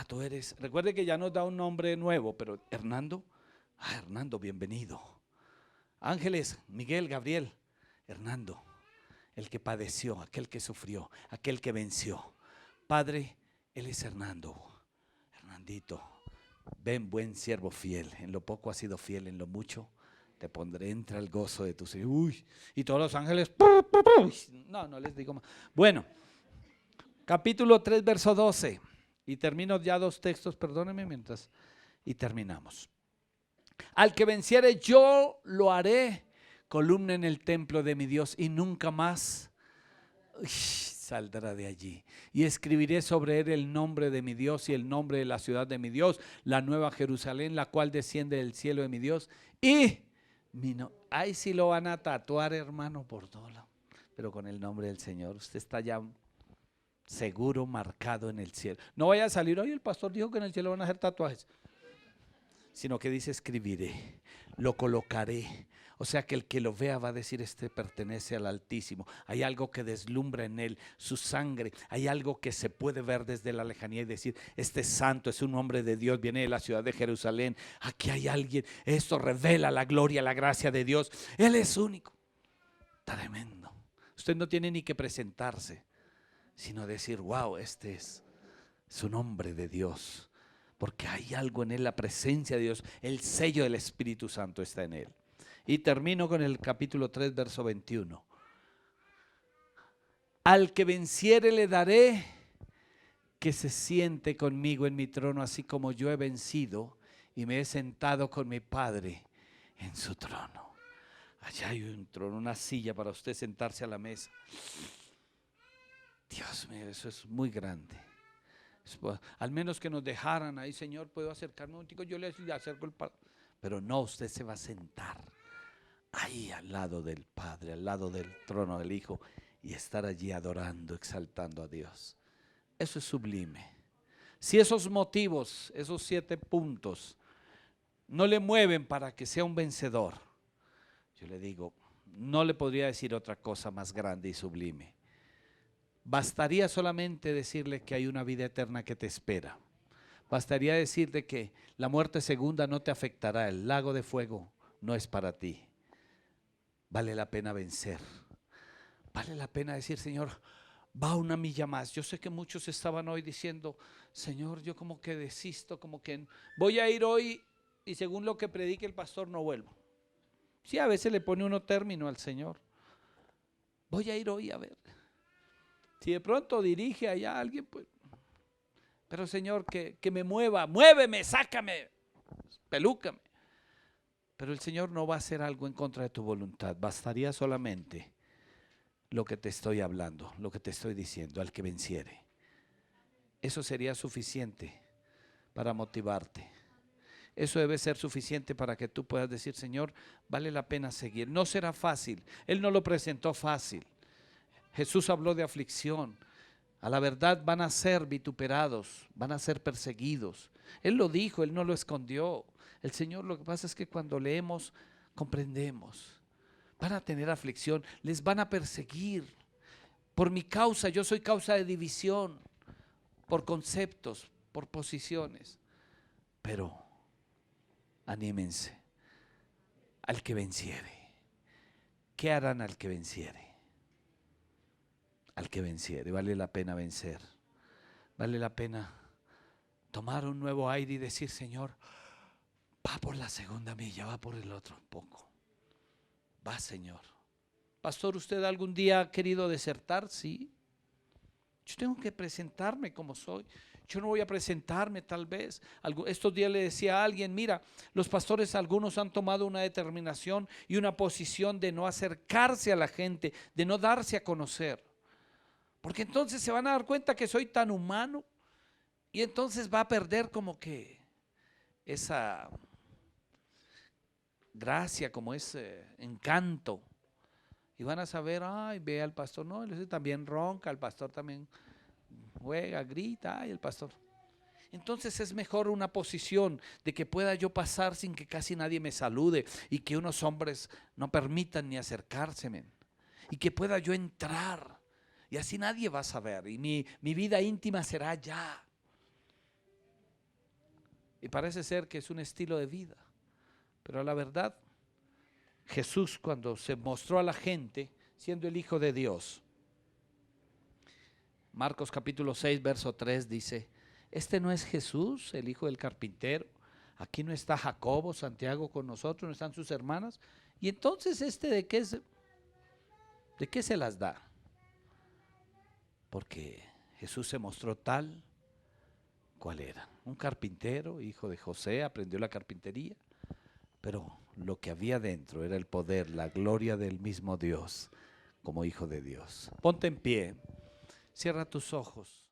Tú eres, recuerde que ya nos da un nombre nuevo, pero Hernando, Hernando, bienvenido. Ángeles, Miguel, Gabriel, Hernando, el que padeció, aquel que sufrió, aquel que venció. Padre, Él es Hernando. Hernandito, ven, buen siervo fiel. En lo poco has sido fiel, en lo mucho te pondré entre el gozo de tu Señor. Uy, y todos los ángeles. No les digo más. Bueno, capítulo 3, verso 12. Y termino ya 2 textos, perdónenme mientras. Y terminamos. Al que venciere yo lo haré columna en el templo de mi Dios y nunca más saldrá de allí. Y escribiré sobre él el nombre de mi Dios y el nombre de la ciudad de mi Dios, la nueva Jerusalén, la cual desciende del cielo de mi Dios. Y ahí sí lo van a tatuar, hermano, por todo lado, pero con el nombre del Señor. Usted está ya seguro marcado en el cielo. No vaya a salir, oye, el pastor dijo que en el cielo van a hacer tatuajes, sino que dice escribiré, lo colocaré. O sea que el que lo vea va a decir, este pertenece al Altísimo. Hay algo que deslumbra en él, su sangre. Hay algo que se puede ver desde la lejanía y decir, este santo es un hombre de Dios, viene de la ciudad de Jerusalén. Aquí hay alguien, esto revela la gloria, la gracia de Dios. Él es único. Tremendo. Usted no tiene ni que presentarse, sino decir, wow, este es un hombre de Dios. Porque hay algo en él, la presencia de Dios, el sello del Espíritu Santo está en él. Y termino con el capítulo 3, verso 21. Al que venciere le daré que se siente conmigo en mi trono, así como yo he vencido y me he sentado con mi Padre en su trono. Allá hay un trono, una silla para usted sentarse a la mesa. Dios mío, eso es muy grande. Al menos que nos dejaran ahí, Señor, puedo acercarme un momentico, yo le acerco el Padre. Pero no, usted se va a sentar ahí al lado del Padre, al lado del trono del Hijo, y estar allí adorando, exaltando a Dios. Eso es sublime. Si esos motivos, esos 7 puntos no le mueven para que sea un vencedor, yo le digo, no le podría decir otra cosa más grande y sublime. Bastaría solamente decirle que hay una vida eterna que te espera. Bastaría decirte que la muerte segunda no te afectará, el lago de fuego no es para ti. Vale la pena vencer. Vale la pena decir, Señor, va una milla más. Yo sé que muchos estaban hoy diciendo, Señor, yo como que desisto, como que voy a ir hoy y según lo que predique el pastor no vuelvo. Sí, a veces le pone uno término al Señor. Voy a ir hoy a ver. Si de pronto dirige allá a alguien, pues, pero Señor, que me mueva, muéveme, sácame, pelúcame. Pero el Señor no va a hacer algo en contra de tu voluntad. Bastaría solamente lo que te estoy hablando, lo que te estoy diciendo, al que venciere. Eso sería suficiente para motivarte. Eso debe ser suficiente para que tú puedas decir, Señor, vale la pena seguir. No será fácil. Él no lo presentó fácil. Jesús habló de aflicción. A la verdad van a ser vituperados, van a ser perseguidos. Él lo dijo, Él no lo escondió. El Señor, lo que pasa es que cuando leemos, comprendemos. Van a tener aflicción, les van a perseguir. Por mi causa, yo soy causa de división, por conceptos, por posiciones. Pero anímense, al que venciere. ¿Qué harán al que venciere? Al que venciere, vale la pena vencer. Vale la pena tomar un nuevo aire y decir, Señor, va por la segunda milla, va por el otro poco. Va, Señor. Pastor, ¿usted algún día ha querido desertar? Sí. Yo tengo que presentarme como soy. Yo no voy a presentarme tal vez. Estos días le decía a alguien, mira, los pastores algunos han tomado una determinación y una posición de no acercarse a la gente, de no darse a conocer. Porque entonces se van a dar cuenta que soy tan humano y entonces va a perder como que esa gracia, como ese encanto. Y van a saber, ay, ve al pastor, no, él también ronca, el pastor también juega, grita, ay, el pastor. Entonces es mejor una posición de que pueda yo pasar sin que casi nadie me salude y que unos hombres no permitan ni acercárseme y que pueda yo entrar. Y así nadie va a saber. Y mi vida íntima será allá. Y parece ser que es un estilo de vida. Pero la verdad, Jesús cuando se mostró a la gente, siendo el Hijo de Dios, Marcos capítulo 6, verso 3 dice, ¿este no es Jesús, el hijo del carpintero? Aquí no está Jacobo, Santiago con nosotros, no están sus hermanas. Y entonces ¿de qué se las da? Porque Jesús se mostró tal cual era. Un carpintero, hijo de José, aprendió la carpintería. Pero lo que había dentro era el poder, la gloria del mismo Dios como hijo de Dios. Ponte en pie, cierra tus ojos.